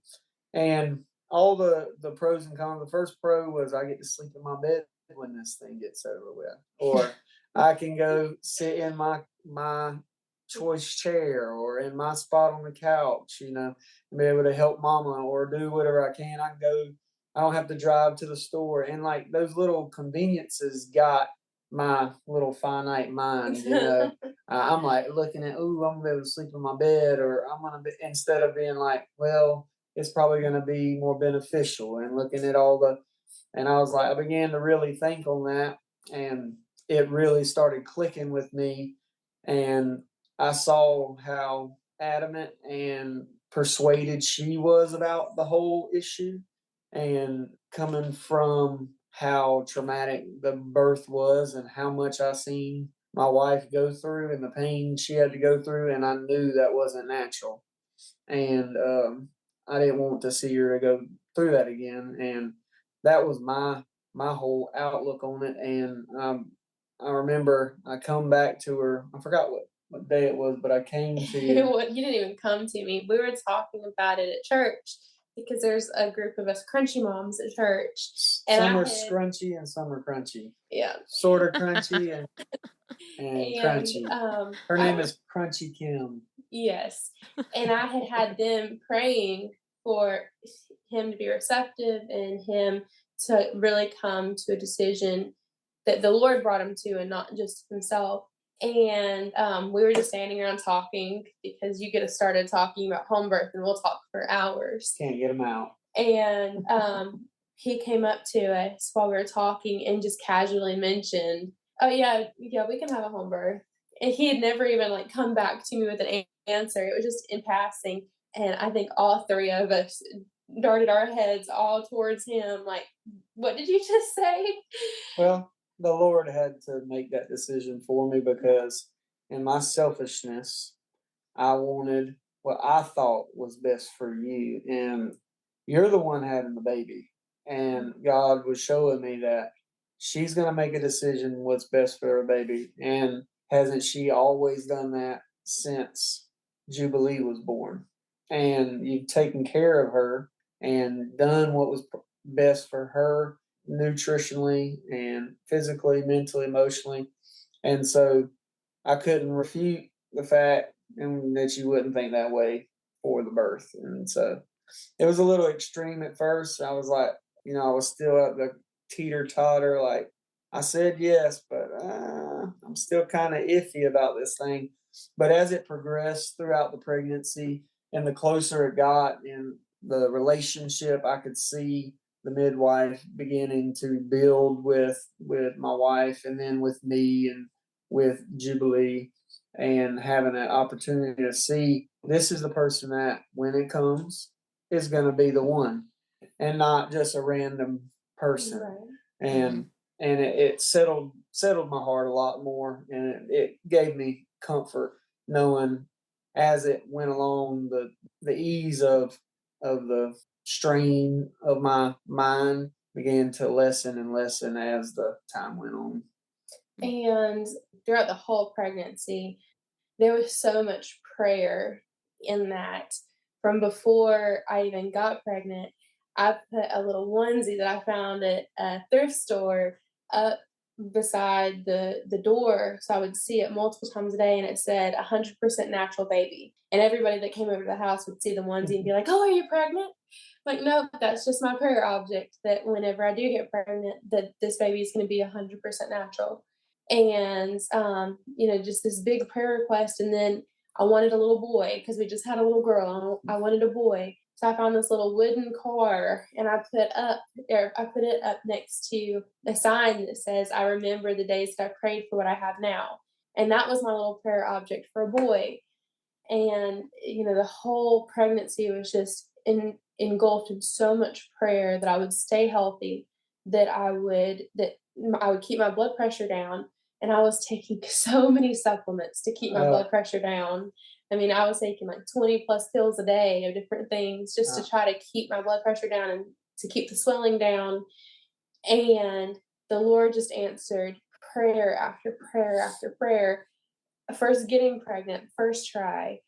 And all the pros and cons. The first pro was I get to sleep in my bed when this thing gets over with, or I can go sit in my choice chair or in my spot on the couch, and be able to help mama or do whatever I can. I don't have to drive to the store. And like those little conveniences got my little finite mind. I'm like looking at, I'm gonna be able to sleep in my bed, or I'm gonna be, instead of being like, well, it's probably gonna be more beneficial, and looking at and I was like, I began to really think on that, and it really started clicking with me. And I saw how adamant and persuaded she was about the whole issue, and coming from how traumatic the birth was and how much I seen my wife go through and the pain she had to go through, and I knew that wasn't natural. And I didn't want to see her to go through that again. And that was my whole outlook on it. And I remember I come back to her. I forgot what day it was, but I came to you. You didn't even come to me. We were talking about it at church because there's a group of us crunchy moms at church. And some are scrunchy and some are crunchy. Yeah. Sort of crunchy and crunchy. Her name is Crunchy Kim. Yes. And I had them praying for him to be receptive and him to really come to a decision that the Lord brought him to and not just himself. And we were just standing around talking because you get us started talking about home birth and we'll talk for hours. Can't get him out. And he came up to us while we were talking and just casually mentioned, oh, yeah, we can have a home birth. And he had never even come back to me with an answer. It was just in passing. And I think all three of us darted our heads all towards him. Like, what did you just say? Well, the Lord had to make that decision for me because in my selfishness, I wanted what I thought was best for you. And you're the one having the baby. And God was showing me that she's going to make a decision what's best for her baby. And hasn't she always done that since Jubilee was born? And you've taken care of her and done what was best for her nutritionally and physically, mentally, emotionally. And so I couldn't refute the fact that you wouldn't think that way for the birth. And so it was a little extreme at first. I was like, I was still at the teeter-totter. Like, I said yes, but I'm still kind of iffy about this thing. But as it progressed throughout the pregnancy and the closer it got in the relationship, I could see the midwife beginning to build with my wife and then with me and with Jubilee, and having an opportunity to see this is the person that when it comes is going to be the one and not just a random person. Right. And it settled my heart a lot more, and it gave me comfort knowing as it went along the ease of the strain of my mind began to lessen and lessen as the time went on. And throughout the whole pregnancy, there was so much prayer in that. From before I even got pregnant, I put a little onesie that I found at a thrift store up beside the door, so I would see it multiple times a day, and it said 100% natural baby. And everybody that came over to the house would see the onesie and be like, oh, are you pregnant? Like, no, that's just my prayer object, that whenever I do get pregnant, that this baby is going to be 100% natural. And, just this big prayer request. And then I wanted a little boy because we just had a little girl. And I wanted a boy. So I found this little wooden car, and I put it up next to a sign that says, I remember the days that I prayed for what I have now. And that was my little prayer object for a boy. And, the whole pregnancy was just engulfed in so much prayer that I would stay healthy, that I would keep my blood pressure down, and I was taking so many supplements to keep my Uh, blood pressure down. I mean, I was taking like 20 plus pills a day of different things just to try to keep my blood pressure down and to keep the swelling down. And the Lord just answered prayer after prayer after prayer. First getting pregnant, first try,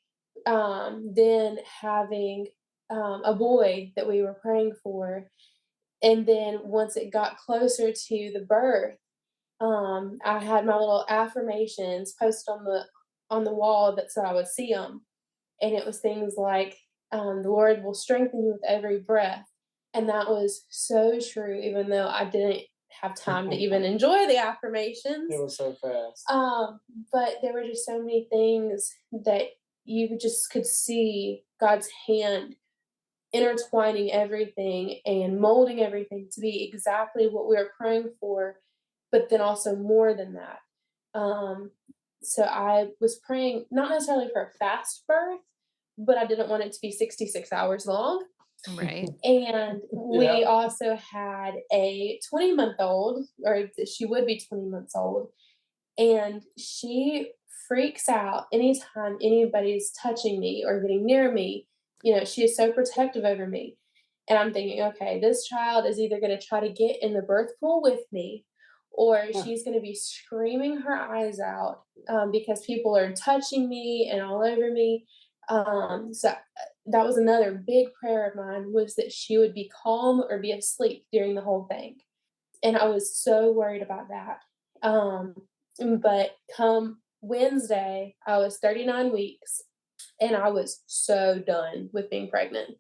then having a boy that we were praying for. And then once it got closer to the birth, I had my little affirmations posted on the wall that so I would see them, and it was things like, "The Lord will strengthen you with every breath," and that was so true. Even though I didn't have time to even enjoy the affirmations, it was so fast. but there were just so many things that you just could see God's hand intertwining everything and molding everything to be exactly what we were praying for, but then also more than that. Um, so I was praying not necessarily for a fast birth, but I didn't want it to be 66 hours long. Right. And we Yeah. also had a 20-month-old, or she would be 20 months old, and she freaks out anytime anybody's touching me or getting near me. She is so protective over me. And I'm thinking, okay, this child is either going to try to get in the birth pool with me, or she's going to be screaming her eyes out because people are touching me and all over me. So that was another big prayer of mine, was that she would be calm or be asleep during the whole thing. And I was so worried about that. But come Wednesday, I was 39 weeks, and I was so done with being pregnant.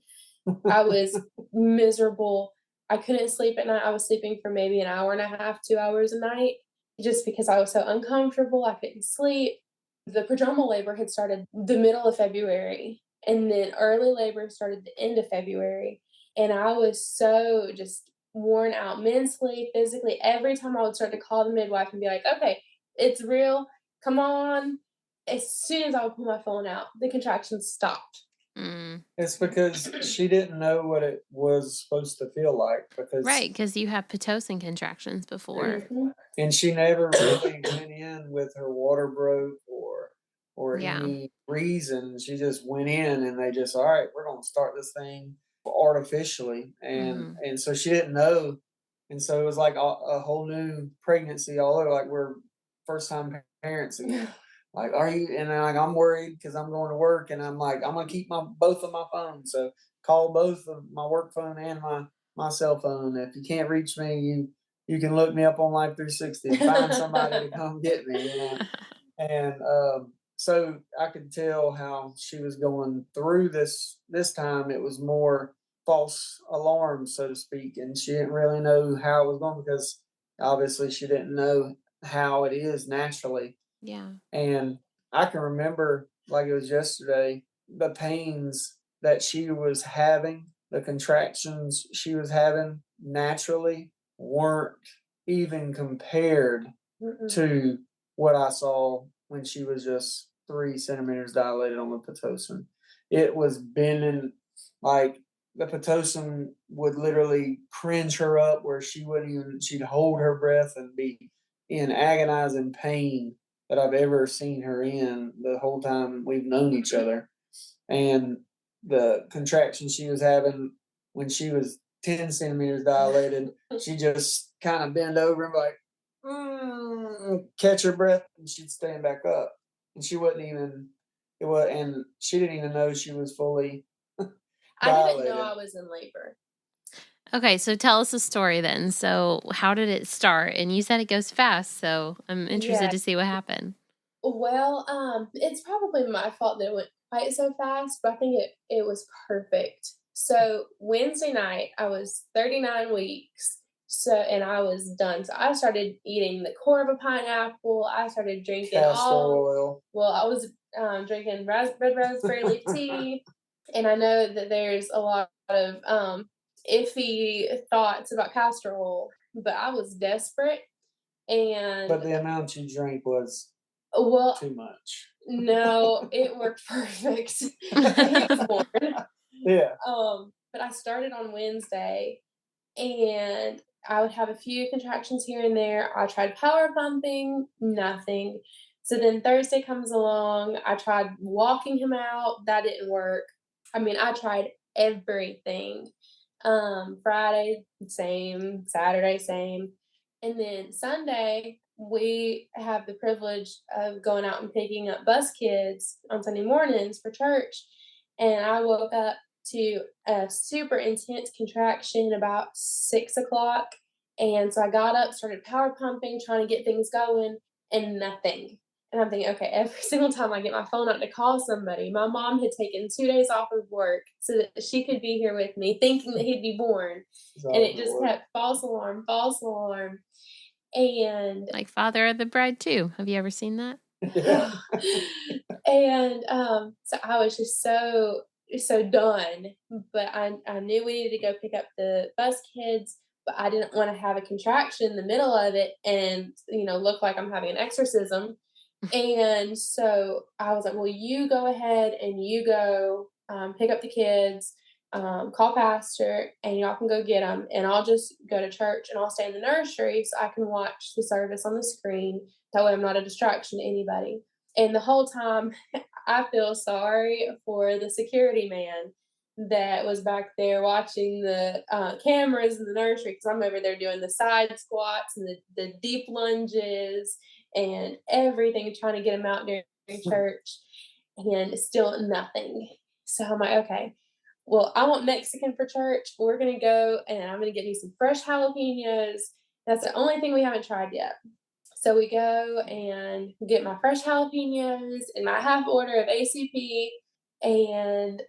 I was miserable. I couldn't sleep at night. I was sleeping for maybe an hour and a half, 2 hours a night, just because I was so uncomfortable. I couldn't sleep. The prodromal labor had started the middle of February, and then early labor started the end of February. And I was so just worn out mentally, physically. Every time I would start to call the midwife and be like, okay, it's real. Come on. As soon as I would pull my phone out, the contractions stopped. Mm. It's because she didn't know what it was supposed to feel like, because Right, because you have Pitocin contractions before. and she never really went in with her water broke or Yeah. any reason. She just went in, and they just, all right, we're gonna start this thing artificially, and so she didn't know, and so it was like a whole new pregnancy all over, like we're first time parents again. Like, are you? And then, like, I'm worried because I'm going to work, and I'm like, I'm gonna keep both of my phones. So call both of my work phone and my cell phone. If you can't reach me, you can look me up on Life 360 and find somebody to come get me. And so I could tell how she was going through this time. It was more false alarms, so to speak, and she didn't really know how it was going, because obviously she didn't know how it is naturally. Yeah. And I can remember like it was yesterday, the pains that she was having, the contractions she was having naturally weren't even compared to what I saw when she was just 3 centimeters dilated on the Pitocin. It was bending, like the Pitocin would literally cringe her up where she'd hold her breath and be in agonizing pain that I've ever seen her in the whole time we've known each other. And the contraction she was having when she was 10 centimeters dilated, she just kind of bend over and be like, catch her breath, and she'd stand back up. And she wasn't even, and she didn't even know she was fully I didn't know I was in labor. Okay, so tell us a story then. So how did it start? And you said it goes fast, so I'm interested to see what happened. Well, it's probably my fault that it went quite so fast, but I think it was perfect. So Wednesday night, I was 39 weeks. And I was done. So I started eating the core of a pineapple. I started drinking castor oil. Well, I was drinking red raspberry leaf tea. And I know that there's a lot of iffy thoughts about castor oil, but I was desperate. But the amount you drank was too much. No, it worked perfect. Yeah. But I started on Wednesday, and I would have a few contractions here and there. I tried power pumping, nothing. So then Thursday comes along. I tried walking him out. That didn't work. I mean, I tried everything. Friday, same. Saturday, same. And then Sunday, we have the privilege of going out and picking up bus kids on Sunday mornings for church. And I woke up to a super intense contraction about 6 o'clock. And so I got up, started power pumping, trying to get things going, and nothing. And I'm thinking, okay, every single time I get my phone out to call somebody, my mom had taken 2 days off of work so that she could be here with me, thinking that he'd be born. And it just kept false alarm, false alarm. And like Father of the Bride too. Have you ever seen that? Yeah. and so I was just so done. But I knew we needed to go pick up the bus kids, but I didn't want to have a contraction in the middle of it and look like I'm having an exorcism. And so I was like, well, you go ahead and you go pick up the kids, call pastor, and y'all can go get them. And I'll just go to church and I'll stay in the nursery so I can watch the service on the screen. That way I'm not a distraction to anybody. And the whole time I feel sorry for the security man that was back there watching the cameras in the nursery, because I'm over there doing the side squats and the deep lunges and everything, trying to get him out during church, and still nothing. So I'm like, okay, well, I want Mexican for church. We're going to go and I'm going to get me some fresh jalapenos. That's the only thing we haven't tried yet. So we go and get my fresh jalapenos and my half order of ACP. And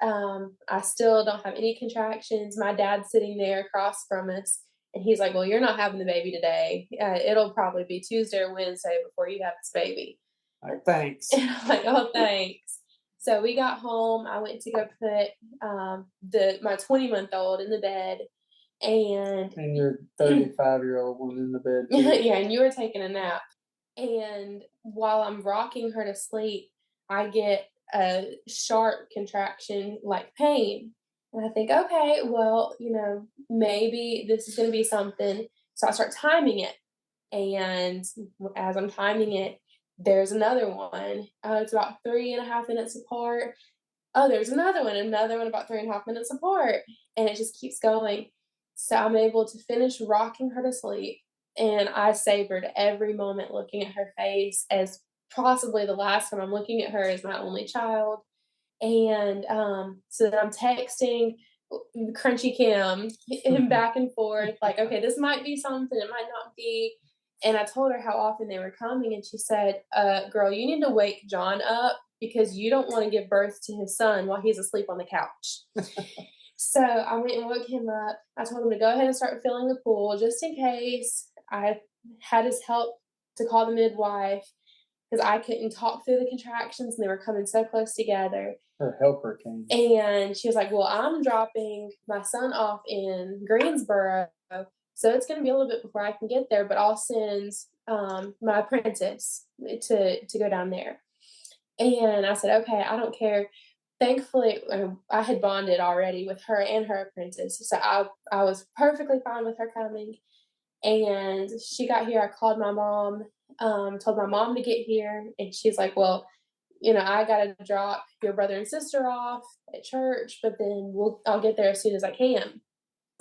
I still don't have any contractions. My dad's sitting there across from us. And he's like, well, you're not having the baby today. It'll probably be Tuesday or Wednesday before you have this baby. All right, thanks. And I'm like, oh, thanks. So we got home. I went to go put my 20-month-old in the bed. And your 35-year-old one in the bed. Yeah, and you were taking a nap. And while I'm rocking her to sleep, I get a sharp contraction, like pain. And I think, okay, well, maybe this is going to be something. So I start timing it. And as I'm timing it, there's another one. It's about 3.5 minutes apart. Oh, there's another one about 3.5 minutes apart. And it just keeps going. So I'm able to finish rocking her to sleep. And I savored every moment looking at her face as possibly the last time I'm looking at her as my only child. And so then I'm texting Crunchy Kim and back and forth, like, okay, this might be something, it might not be. And I told her how often they were coming, and she said, girl, you need to wake John up because you don't want to give birth to his son while he's asleep on the couch. So I went and woke him up. I told him to go ahead and start filling the pool just in case. I had his help to call the midwife because I couldn't talk through the contractions and they were coming so close together. Her helper came. And she was like, well, I'm dropping my son off in Greensboro, so it's going to be a little bit before I can get there, but I'll send my apprentice to go down there. And I said, okay, I don't care. Thankfully, I had bonded already with her and her apprentice, so I was perfectly fine with her coming. And she got here. I called my mom, told my mom to get here, and she's like, well, I got to drop your brother and sister off at church, but then I'll get there as soon as I can.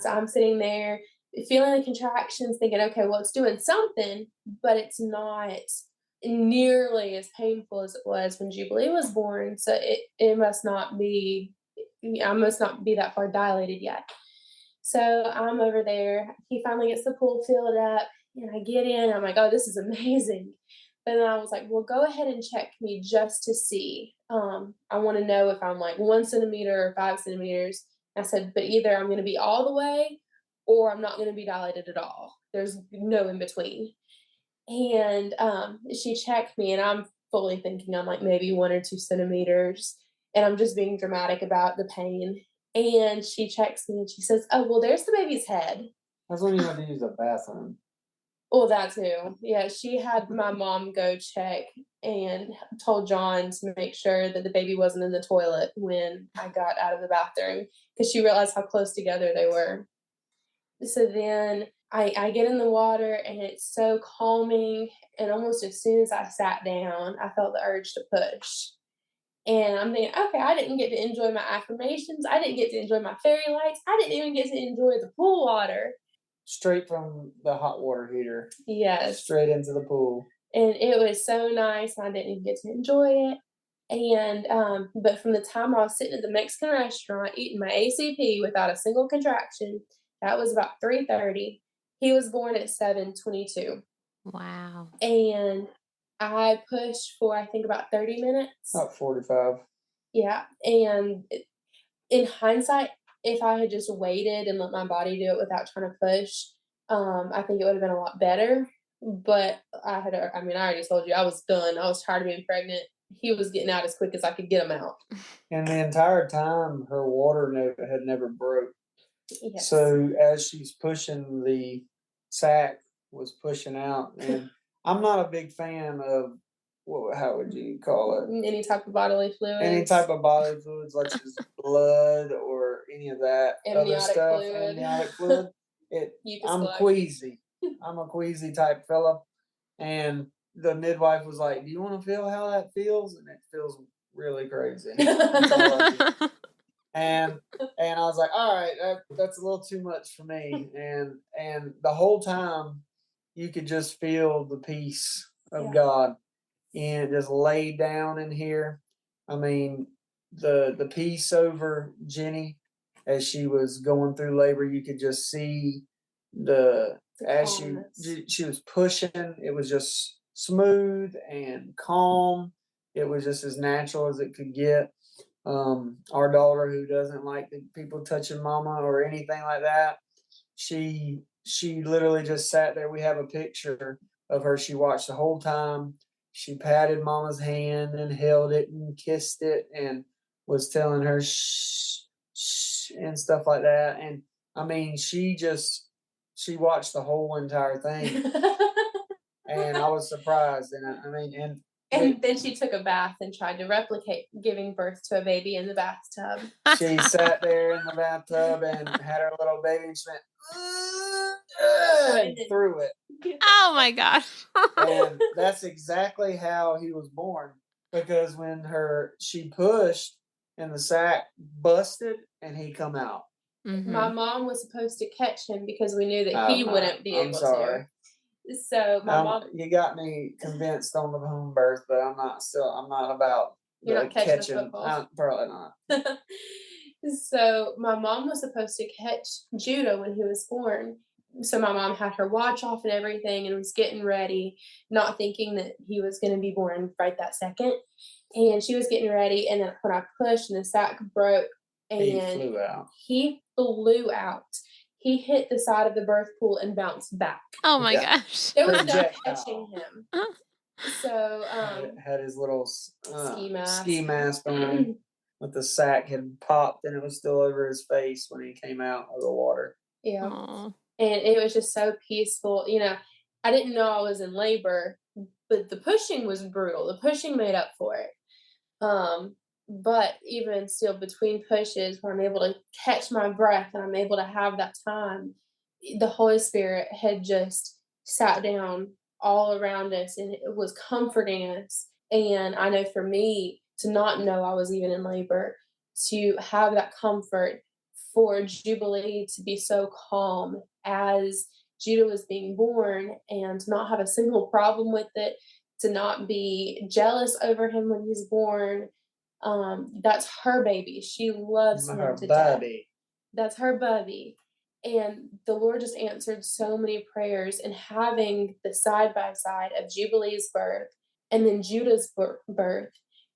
So I'm sitting there feeling the contractions, thinking, okay, well, it's doing something, but it's not nearly as painful as it was when Jubilee was born. So it must not be, I must not be that far dilated yet. So I'm over there. He finally gets the pool filled up, and I get in. I'm like, oh, this is amazing. But then I was like, well, go ahead and check me just to see. I want to know if I'm like 1 centimeter or 5 centimeters. I said, but either I'm going to be all the way or I'm not going to be dilated at all. There's no in between. And she checked me, and I'm fully thinking I'm like maybe 1 or 2 centimeters. And I'm just being dramatic about the pain. And she checks me and she says, oh, well, there's the baby's head. That's when you had to use the bathroom. Well, that too. Yeah, she had my mom go check and told John to make sure that the baby wasn't in the toilet when I got out of the bathroom because she realized how close together they were. So then I get in the water and it's so calming. And almost as soon as I sat down, I felt the urge to push. And I'm thinking, okay, I didn't get to enjoy my affirmations. I didn't get to enjoy my fairy lights. I didn't even get to enjoy the pool water. Straight from the hot water heater. Yes. Straight into the pool. And it was so nice. And I didn't even get to enjoy it. And but from the time I was sitting at the Mexican restaurant eating my ACP without a single contraction, that was about 3:30. He was born at 7:22. Wow. And I pushed for, I think, about 30 minutes. About 45. Yeah. And in hindsight, if I had just waited and let my body do it without trying to push, I think it would have been a lot better. But I already told you, I was done. I was tired of being pregnant. He was getting out as quick as I could get him out. And the entire time, her water had never broke. Yes. So as she's pushing, the sac was pushing out. And I'm not a big fan of, how would you call it? Any type of bodily fluids. Any type of bodily fluids, such as blood or any of that other stuff. Amniotic fluid. I'm queasy. I'm a queasy type fella. And the midwife was like, "Do you want to feel how that feels?" And it feels really crazy. And I was like, "All right, that's a little too much for me." And the whole time, you could just feel the peace of God, and just laid down in here. I mean, the peace over Jenny as she was going through labor, you could just see as she was pushing, it was just smooth and calm. It was just as natural as it could get. Our daughter, who doesn't like people touching mama or anything like that, she literally just sat there. We have a picture of her. She watched the whole time. She patted mama's hand and held it and kissed it and was telling her shh, shh, and stuff like that. And I mean, she watched the whole entire thing. And I was surprised. And then she took a bath and tried to replicate giving birth to a baby in the bathtub. She sat there in the bathtub and had her little baby and she went, and threw it. Oh my gosh. And that's exactly how he was born. Because when she pushed and the sac busted and he come out. Mm-hmm. My mom was supposed to catch him because we knew that he wouldn't be able to. So my mom, you got me convinced on the home birth, but I'm not about you're not catching the football. Probably not. So my mom was supposed to catch Judah when he was born. So my mom had her watch off and everything and was getting ready, not thinking that he was going to be born right that second. And she was getting ready, and then when I pushed and the sac broke, and he flew out. He hit the side of the birth pool and bounced back. Oh my gosh. There was no catching him. So had his little ski mask on with the sac had popped and it was still over his face when he came out of the water. Yeah. Aww. And it was just so peaceful. You know, I didn't know I was in labor, but the pushing was brutal. The pushing made up for it. But even still, between pushes, when I'm able to catch my breath and I'm able to have that time, the Holy Spirit had just sat down all around us and it was comforting us. And I know for me, to not know I was even in labor, to have that comfort, for Jubilee to be so calm as Judah was being born and to not have a single problem with it, to not be jealous over him when he's born. That's her baby. She loves him to death. That's her baby. And the Lord just answered so many prayers, and having the side by side of Jubilee's birth and then Judah's birth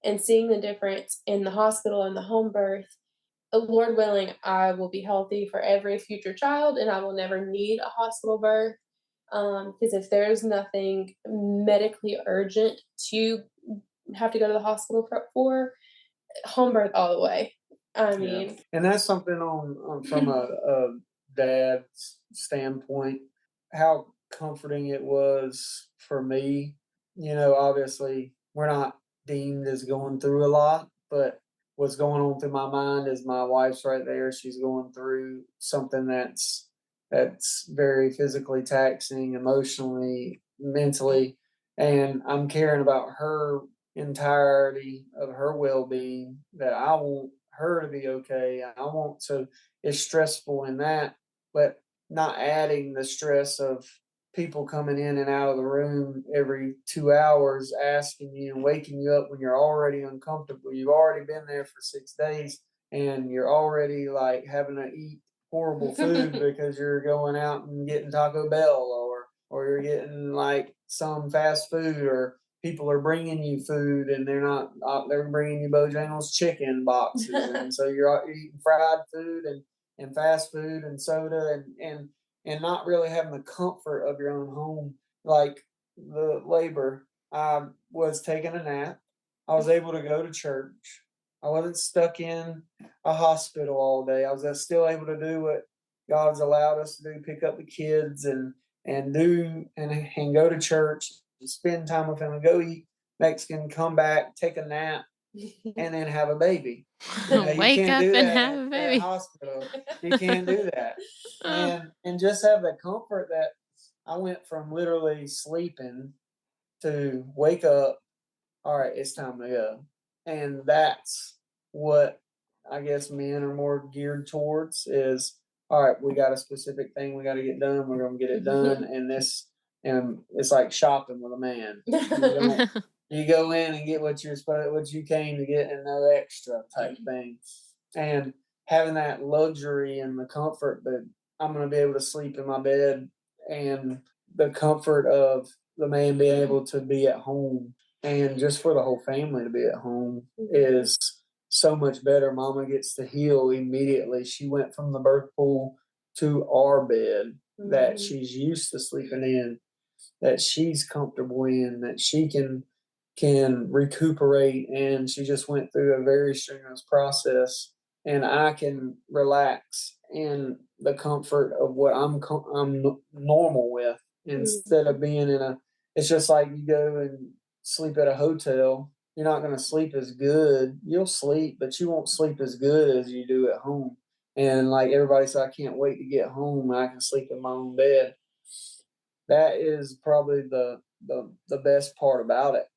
and seeing the difference in the hospital and the home birth. Lord willing, I will be healthy for every future child and I will never need a hospital birth. Because if there's nothing medically urgent to have to go to the hospital for, home birth all the way. I mean, and that's something on from a dad's standpoint, how comforting it was for me. You know, obviously we're not deemed as going through a lot, but what's going on through my mind is my wife's right there. She's going through something that's that's very physically taxing, emotionally, mentally, and I'm caring about her entirety of her well-being, that I want her to be okay. I want to, it's stressful in that, but not adding the stress of people coming in and out of the room every 2 hours asking you and waking you up when you're already uncomfortable. You've already been there for 6 days and you're already like having to eat horrible food because you're going out and getting Taco Bell, or you're getting like some fast food, or people are bringing you food and they're bringing you Bojangles chicken boxes, and so you're eating fried food and fast food and soda and not really having the comfort of your own home. Like the labor, I was taking a nap. I was able to go to church. I wasn't stuck in a hospital all day. I was still able to do what God's allowed us to do, pick up the kids and go to church, and spend time with him, and go eat Mexican, come back, take a nap, and then have a baby. Wake up and have a baby. At hospital. You can't do that. And just have the comfort that I went from literally sleeping to wake up, all right, it's time to go. And that's what I guess men are more geared towards is, all right, we got a specific thing we got to get done. We're going to get it done. And it's like shopping with a man. You go in and get what you came to get and no extra type thing. And having that luxury and the comfort that I'm going to be able to sleep in my bed, and the comfort of the man being able to be at home, and just for the whole family to be at home is so much better. Mama gets to heal immediately. She went from the birth pool to our bed that she's used to sleeping in, that she's comfortable in, that she can recuperate, and she just went through a very strenuous process, and I can relax in the comfort of what I'm normal with, instead of being it's just like you go and sleep at a hotel. You're not going to sleep as good. You'll sleep, but you won't sleep as good as you do at home. And like everybody said, I can't wait to get home and I can sleep in my own bed. That is probably the best part about it,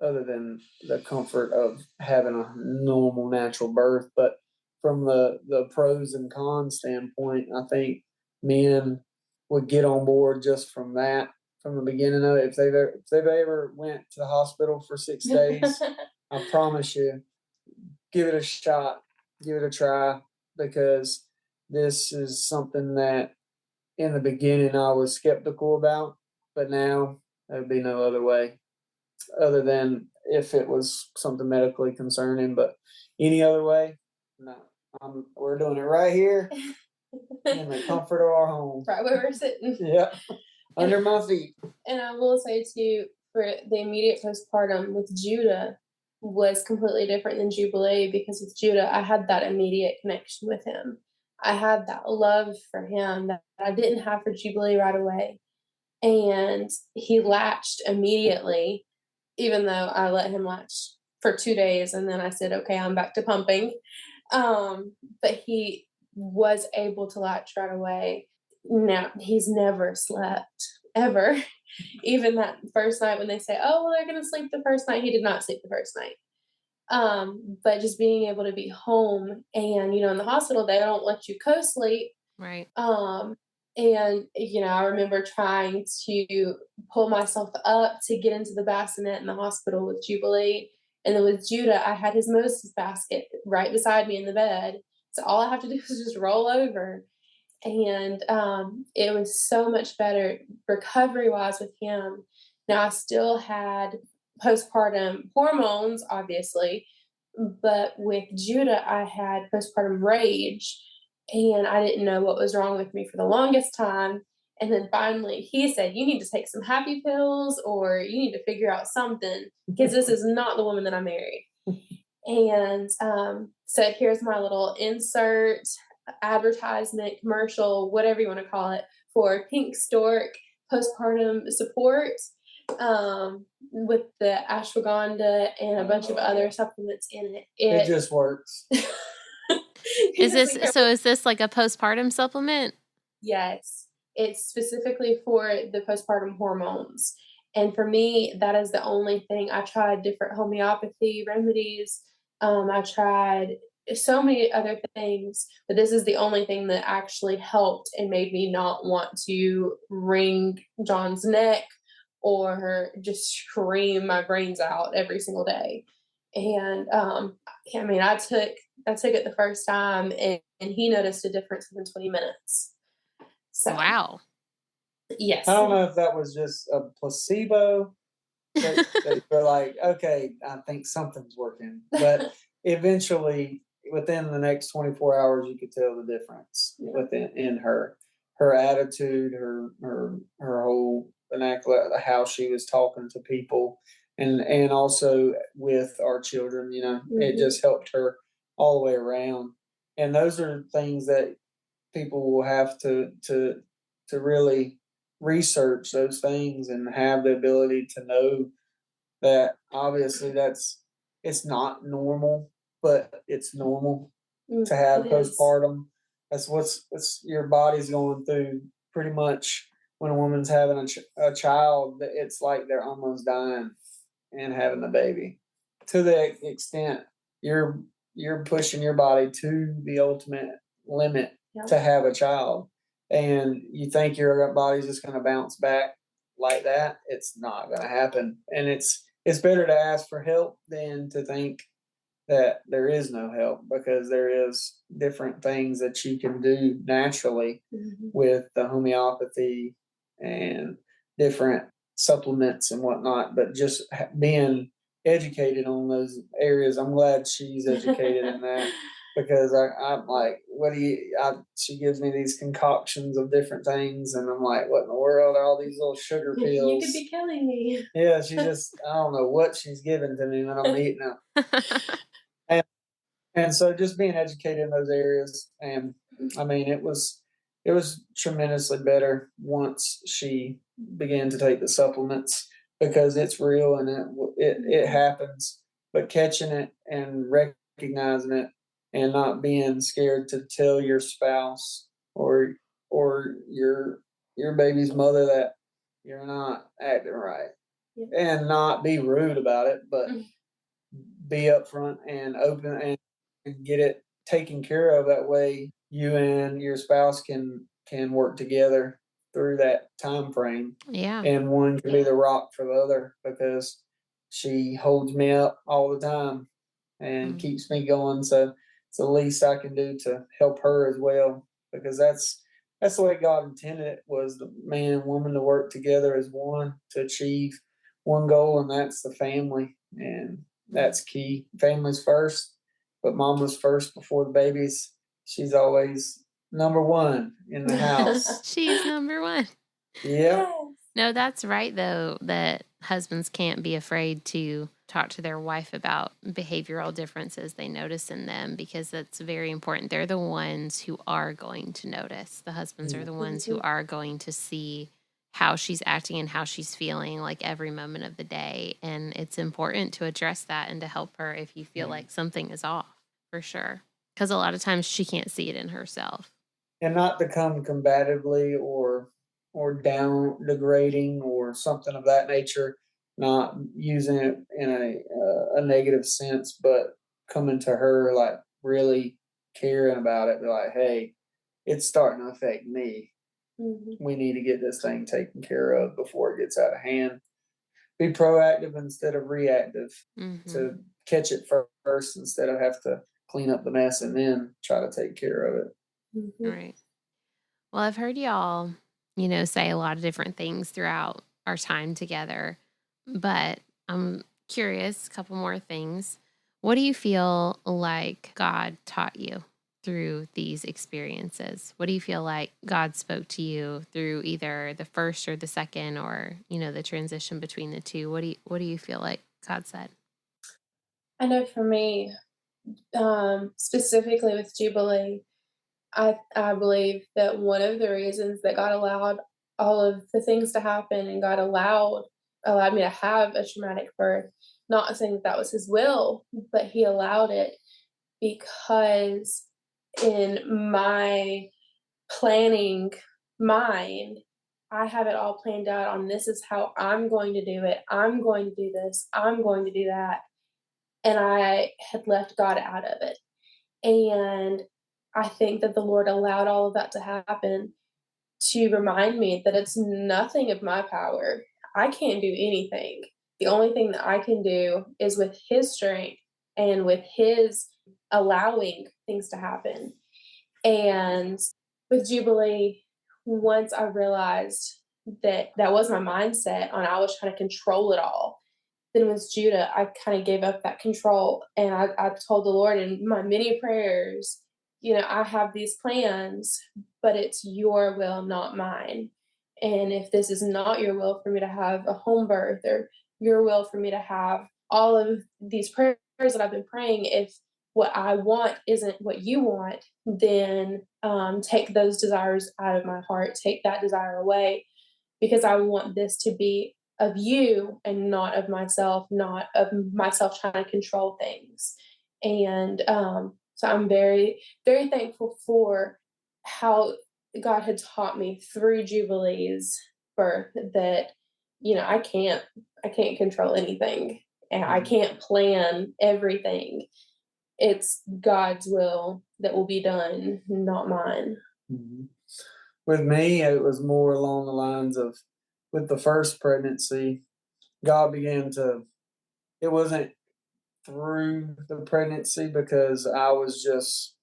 other than the comfort of having a normal natural birth. But from the pros and cons standpoint, I think men would get on board just from that, from the beginning of it. If they've ever went to the hospital for 6 days, I promise you, give it a shot, give it a try, because this is something that in the beginning I was skeptical about, but now there'd be no other way, other than if it was something medically concerning. But any other way, no. We're doing it right here in the comfort of our home. Right where we're sitting. Yeah, under my feet. And I will say too, for the immediate postpartum with Judah was completely different than Jubilee, because with Judah, I had that immediate connection with him. I had that love for him that I didn't have for Jubilee right away. And he latched immediately, even though I let him latch for 2 days. And then I said, okay, I'm back to pumping. But he was able to latch right away. Now, he's never slept, ever. Even that first night when they say, oh, well, they're going to sleep the first night. He did not sleep the first night. But just being able to be home, and, in the hospital, they don't let you co-sleep. Right. And, I remember trying to pull myself up to get into the bassinet in the hospital with Jubilee. And then with Judah, I had his Moses basket right beside me in the bed. So all I have to do is just roll over. And it was so much better recovery-wise with him. Now, I still had postpartum hormones, obviously. But with Judah, I had postpartum rage. And I didn't know what was wrong with me for the longest time. And then finally he said, you need to take some happy pills, or you need to figure out something, because this is not the woman that I married. And so here's my little insert advertisement, commercial, whatever you want to call it, for Pink Stork postpartum support, with the ashwagandha and a bunch of other supplements in it. It just works. Is this like a postpartum supplement? Yes, it's specifically for the postpartum hormones. And for me, that is the only thing. I tried different homeopathy remedies. I tried so many other things, but this is the only thing that actually helped and made me not want to wring John's neck or just scream my brains out every single day. And I mean, I took it the first time, and he noticed a difference within 20 minutes. So Wow. yes. I don't know if that was just a placebo that you're like, okay, I think something's working. But eventually, within the next 24 hours, you could tell the difference in her attitude, her whole vernacular, how she was talking to people, and also with our children. It just helped her all the way around. And those are things that people will have to really research those things and have the ability to know that obviously it's not normal, but it's normal to have postpartum. That's what's your body's going through pretty much when a woman's having a child. It's like they're almost dying and having a baby. To the extent you're pushing your body to the ultimate limit to have a child, and you think your body's just going to bounce back like that. It's not going to happen, and it's better to ask for help than to think that there is no help, because there is different things that you can do naturally with the homeopathy and different supplements and whatnot. But just being educated on those areas, I'm glad she's educated in that, because I'm like, she gives me these concoctions of different things, and I'm like, what in the world are all these little sugar pills? You could be killing me. Yeah, she just, I don't know what she's giving to me when I'm eating them. And so just being educated in those areas, and I mean, it was tremendously better once she began to take the supplements, because it's real and it happens. But catching it and recognizing it, and not being scared to tell your spouse or your baby's mother that you're not acting right, and not be rude about it, but be upfront and open and get it taken care of. That way you and your spouse can work together through that time frame. Yeah. And one can be the rock for the other, because she holds me up all the time and keeps me going. So it's the least I can do to help her as well, because that's the way God intended it, was the man and woman to work together as one to achieve one goal, and that's the family. And that's key. Family's first, but mama's first before the babies. She's always number one in the house. She's number one. Yeah. No, that's right, though, that husbands can't be afraid to talk to their wife about behavioral differences they notice in them, because that's very important. They're the ones who are going to notice. The husbands are the ones who are going to see how she's acting and how she's feeling, like every moment of the day. And it's important to address that and to help her if you feel like something is off, for sure. Because a lot of times she can't see it in herself. And not to come combatively or down degrading or something of that nature, not using it in a negative sense, but coming to her like really caring about it. Be like, hey, it's starting to affect me. We need to get this thing taken care of before it gets out of hand. Be proactive instead of reactive, to catch it first instead of have to clean up the mess and then try to take care of it. Right. Well, I've heard y'all, say a lot of different things throughout our time together, but I'm curious, a couple more things. What do you feel like God taught you through these experiences? What do you feel like God spoke to you through either the first or the second, or, the transition between the two? What do you feel like God said? I know for me, specifically with Jubilee, I believe that one of the reasons that God allowed all of the things to happen, and God allowed me to have a traumatic birth, not saying that was his will, but he allowed it because in my planning mind, I have it all planned out on this is how I'm going to do it. I'm going to do this. I'm going to do that. And I had left God out of it. And I think that the Lord allowed all of that to happen to remind me that it's nothing of my power. I can't do anything. The only thing that I can do is with His strength and with His allowing things to happen. And with Jubilee, once I realized that that was my mindset on I was trying to control it all, then with Judah, I kind of gave up that control. And I told the Lord in my many prayers, I have these plans, but it's your will, not mine. And if this is not your will for me to have a home birth, or your will for me to have all of these prayers that I've been praying, if what I want isn't what you want, then take those desires out of my heart, take that desire away, because I want this to be of you and not of myself, not of myself trying to control things. And so I'm very, very thankful for how God had taught me through Jubilee's birth that, I can't control anything, and I can't plan everything. It's God's will that will be done, not mine. Mm-hmm. With me, it was more along the lines of, with the first pregnancy, God began to, it wasn't through the pregnancy, because I was just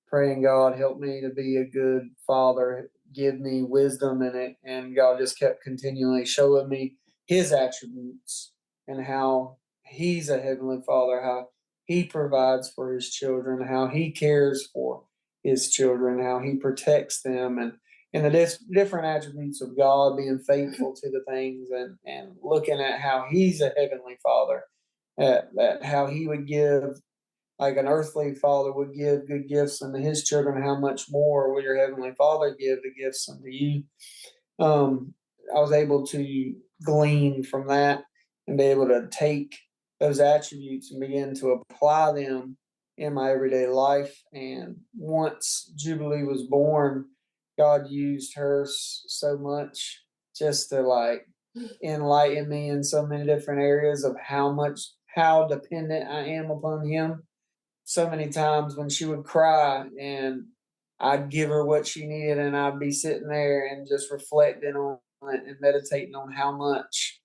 praying, God, help me to be a good father, give me wisdom in it. And God just kept continually showing me His attributes and how He's a heavenly Father, how He provides for His children, how He cares for His children, how He protects them, and the different attributes of God, being faithful to the things, and looking at how He's a heavenly Father, at how He would give, like an earthly father would give good gifts unto his children, how much more will your heavenly Father give the gifts unto you? I was able to glean from that and be able to take those attributes and begin to apply them in my everyday life. And once Jubilee was born, God used her so much just to enlighten me in so many different areas of how dependent I am upon Him. So many times when she would cry and I'd give her what she needed, and I'd be sitting there and just reflecting on it and meditating on how much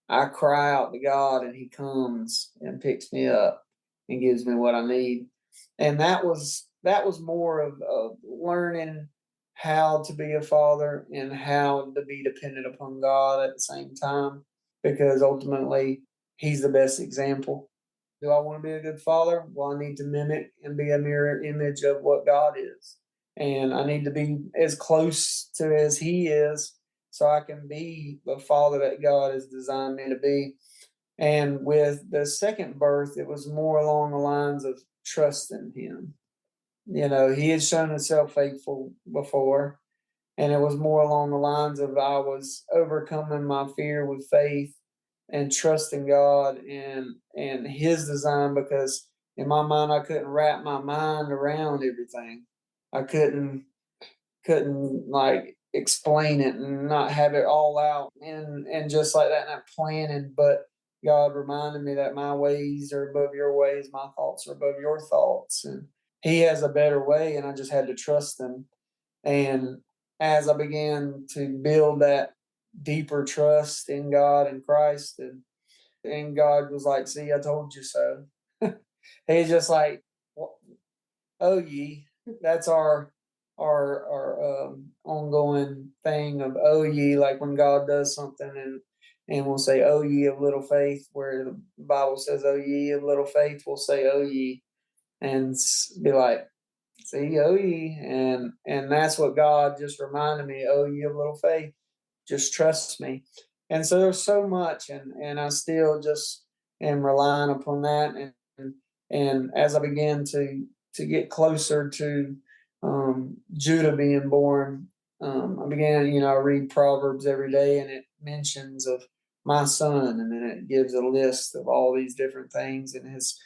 I cry out to God, and He comes and picks me up and gives me what I need. And that was more of learning how to be a father and how to be dependent upon God at the same time, because ultimately He's the best example. Do I want to be a good father? Well, I need to mimic and be a mirror image of what God is. And I need to be as close to as He is, so I can be the father that God has designed me to be. And with the second birth, it was more along the lines of trusting Him. He had shown Himself faithful before, and it was more along the lines of I was overcoming my fear with faith and trusting God and His design, because in my mind I couldn't wrap my mind around everything. I couldn't explain it and not have it all out and just like that, not planning. But God reminded me that my ways are above your ways, my thoughts are above your thoughts, and He has a better way, and I just had to trust Him. And as I began to build that deeper trust in God and Christ, and God was like, "See, I told you so." He's just like, "Oh ye," that's our ongoing thing of "oh ye," like when God does something, and we'll say, "Oh ye of little faith," where the Bible says, "Oh ye of little faith," we'll say, "Oh ye," and be like, "See, oh ye," and that's what God just reminded me. "Oh ye of little faith, just trust me." And so there's so much, and I still just am relying upon that. And as I began to get closer to Judah being born, I began, I read Proverbs every day, and it mentions of my son, and then it gives a list of all these different things, and has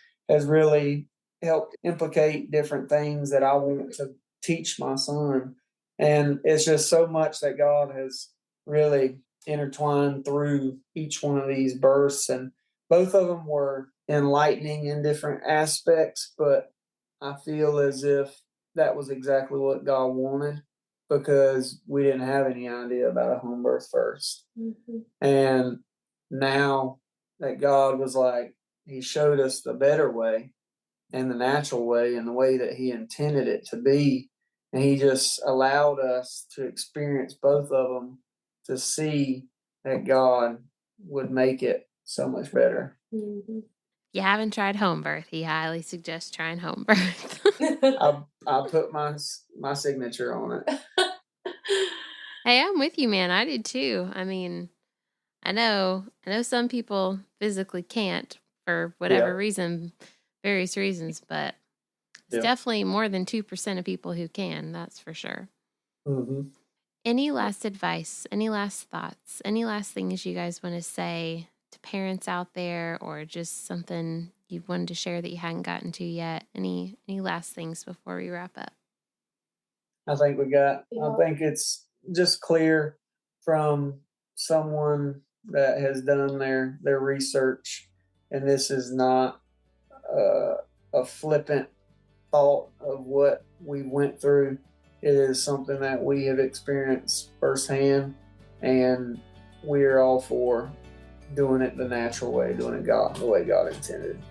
really helped implicate different things that I want to teach my son. And it's just so much that God has really intertwined through each one of these births. And both of them were enlightening in different aspects, but I feel as if that was exactly what God wanted, because we didn't have any idea about a home birth first. Mm-hmm. And now that God was like, He showed us the better way and the natural way and the way that He intended it to be. And He just allowed us to experience both of them to see that God would make it so much better. Mm-hmm. You haven't tried home birth, he highly suggests trying home birth. I put my signature on it. Hey, I'm with you, man. I did too. I mean, I know some people physically can't for whatever reason, various reasons, but it's definitely more than 2% of people who can, that's for sure. Mm-hmm. Any last advice, any last thoughts, any last things you guys want to say to parents out there, or just something you wanted to share that you hadn't gotten to yet? Any last things before we wrap up? I think it's just clear from someone that has done their research, and this is not a flippant thought of what we went through. It is something that we have experienced firsthand, and we are all for doing it the natural way, doing it the way God intended.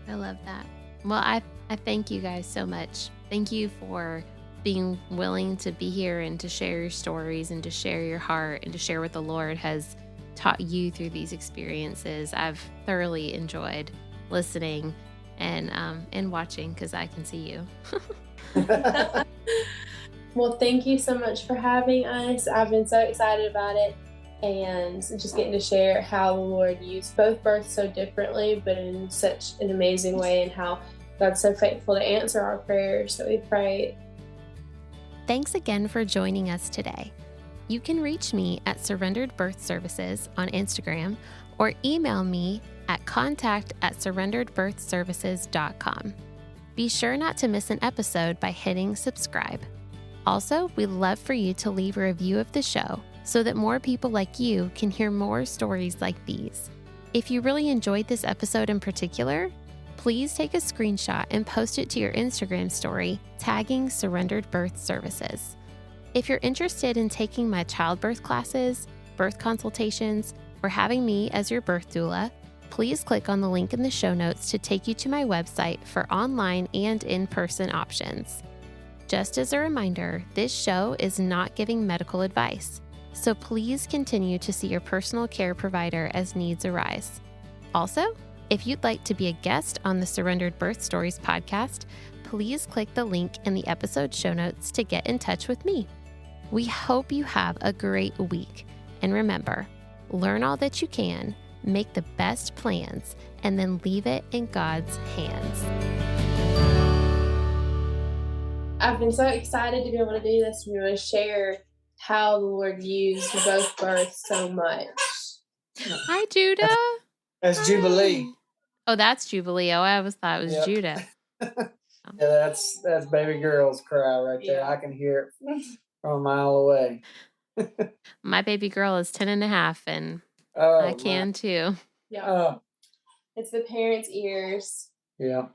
I love that. Well, I thank you guys so much. Thank you for being willing to be here and to share your stories and to share your heart and to share what the Lord has taught you through these experiences. I've thoroughly enjoyed listening and watching, because I can see you. Well, thank you so much for having us. I've been so excited about it, and just getting to share how the Lord used both births so differently, but in such an amazing way, and how God's so faithful to answer our prayers that we pray. Thanks again for joining us today. You can reach me at Surrendered Birth Services on Instagram, or email me at contact@surrenderedbirthservices.com. Be sure not to miss an episode by hitting subscribe. Also, we'd love for you to leave a review of the show so that more people like you can hear more stories like these. If you really enjoyed this episode in particular, please take a screenshot and post it to your Instagram story, tagging Surrendered Birth Services. If you're interested in taking my childbirth classes, birth consultations, or having me as your birth doula, please click on the link in the show notes to take you to my website for online and in-person options. Just as a reminder, this show is not giving medical advice, so please continue to see your personal care provider as needs arise. Also, if you'd like to be a guest on the Surrendered Birth Stories podcast, please click the link in the episode show notes to get in touch with me. We hope you have a great week, and remember, learn all that you can, make the best plans, and then leave it in God's hands. I've been so excited to be able to do this and be able to share how the Lord used both births so much. Hi, Judah. That's Jubilee. Oh, that's Jubilee. Oh, I always thought it was Judah. Yeah, that's baby girl's cry right there. I can hear it from a mile away. My baby girl is 10 and a half, and I can too. Yeah. It's the parents' ears. Yeah.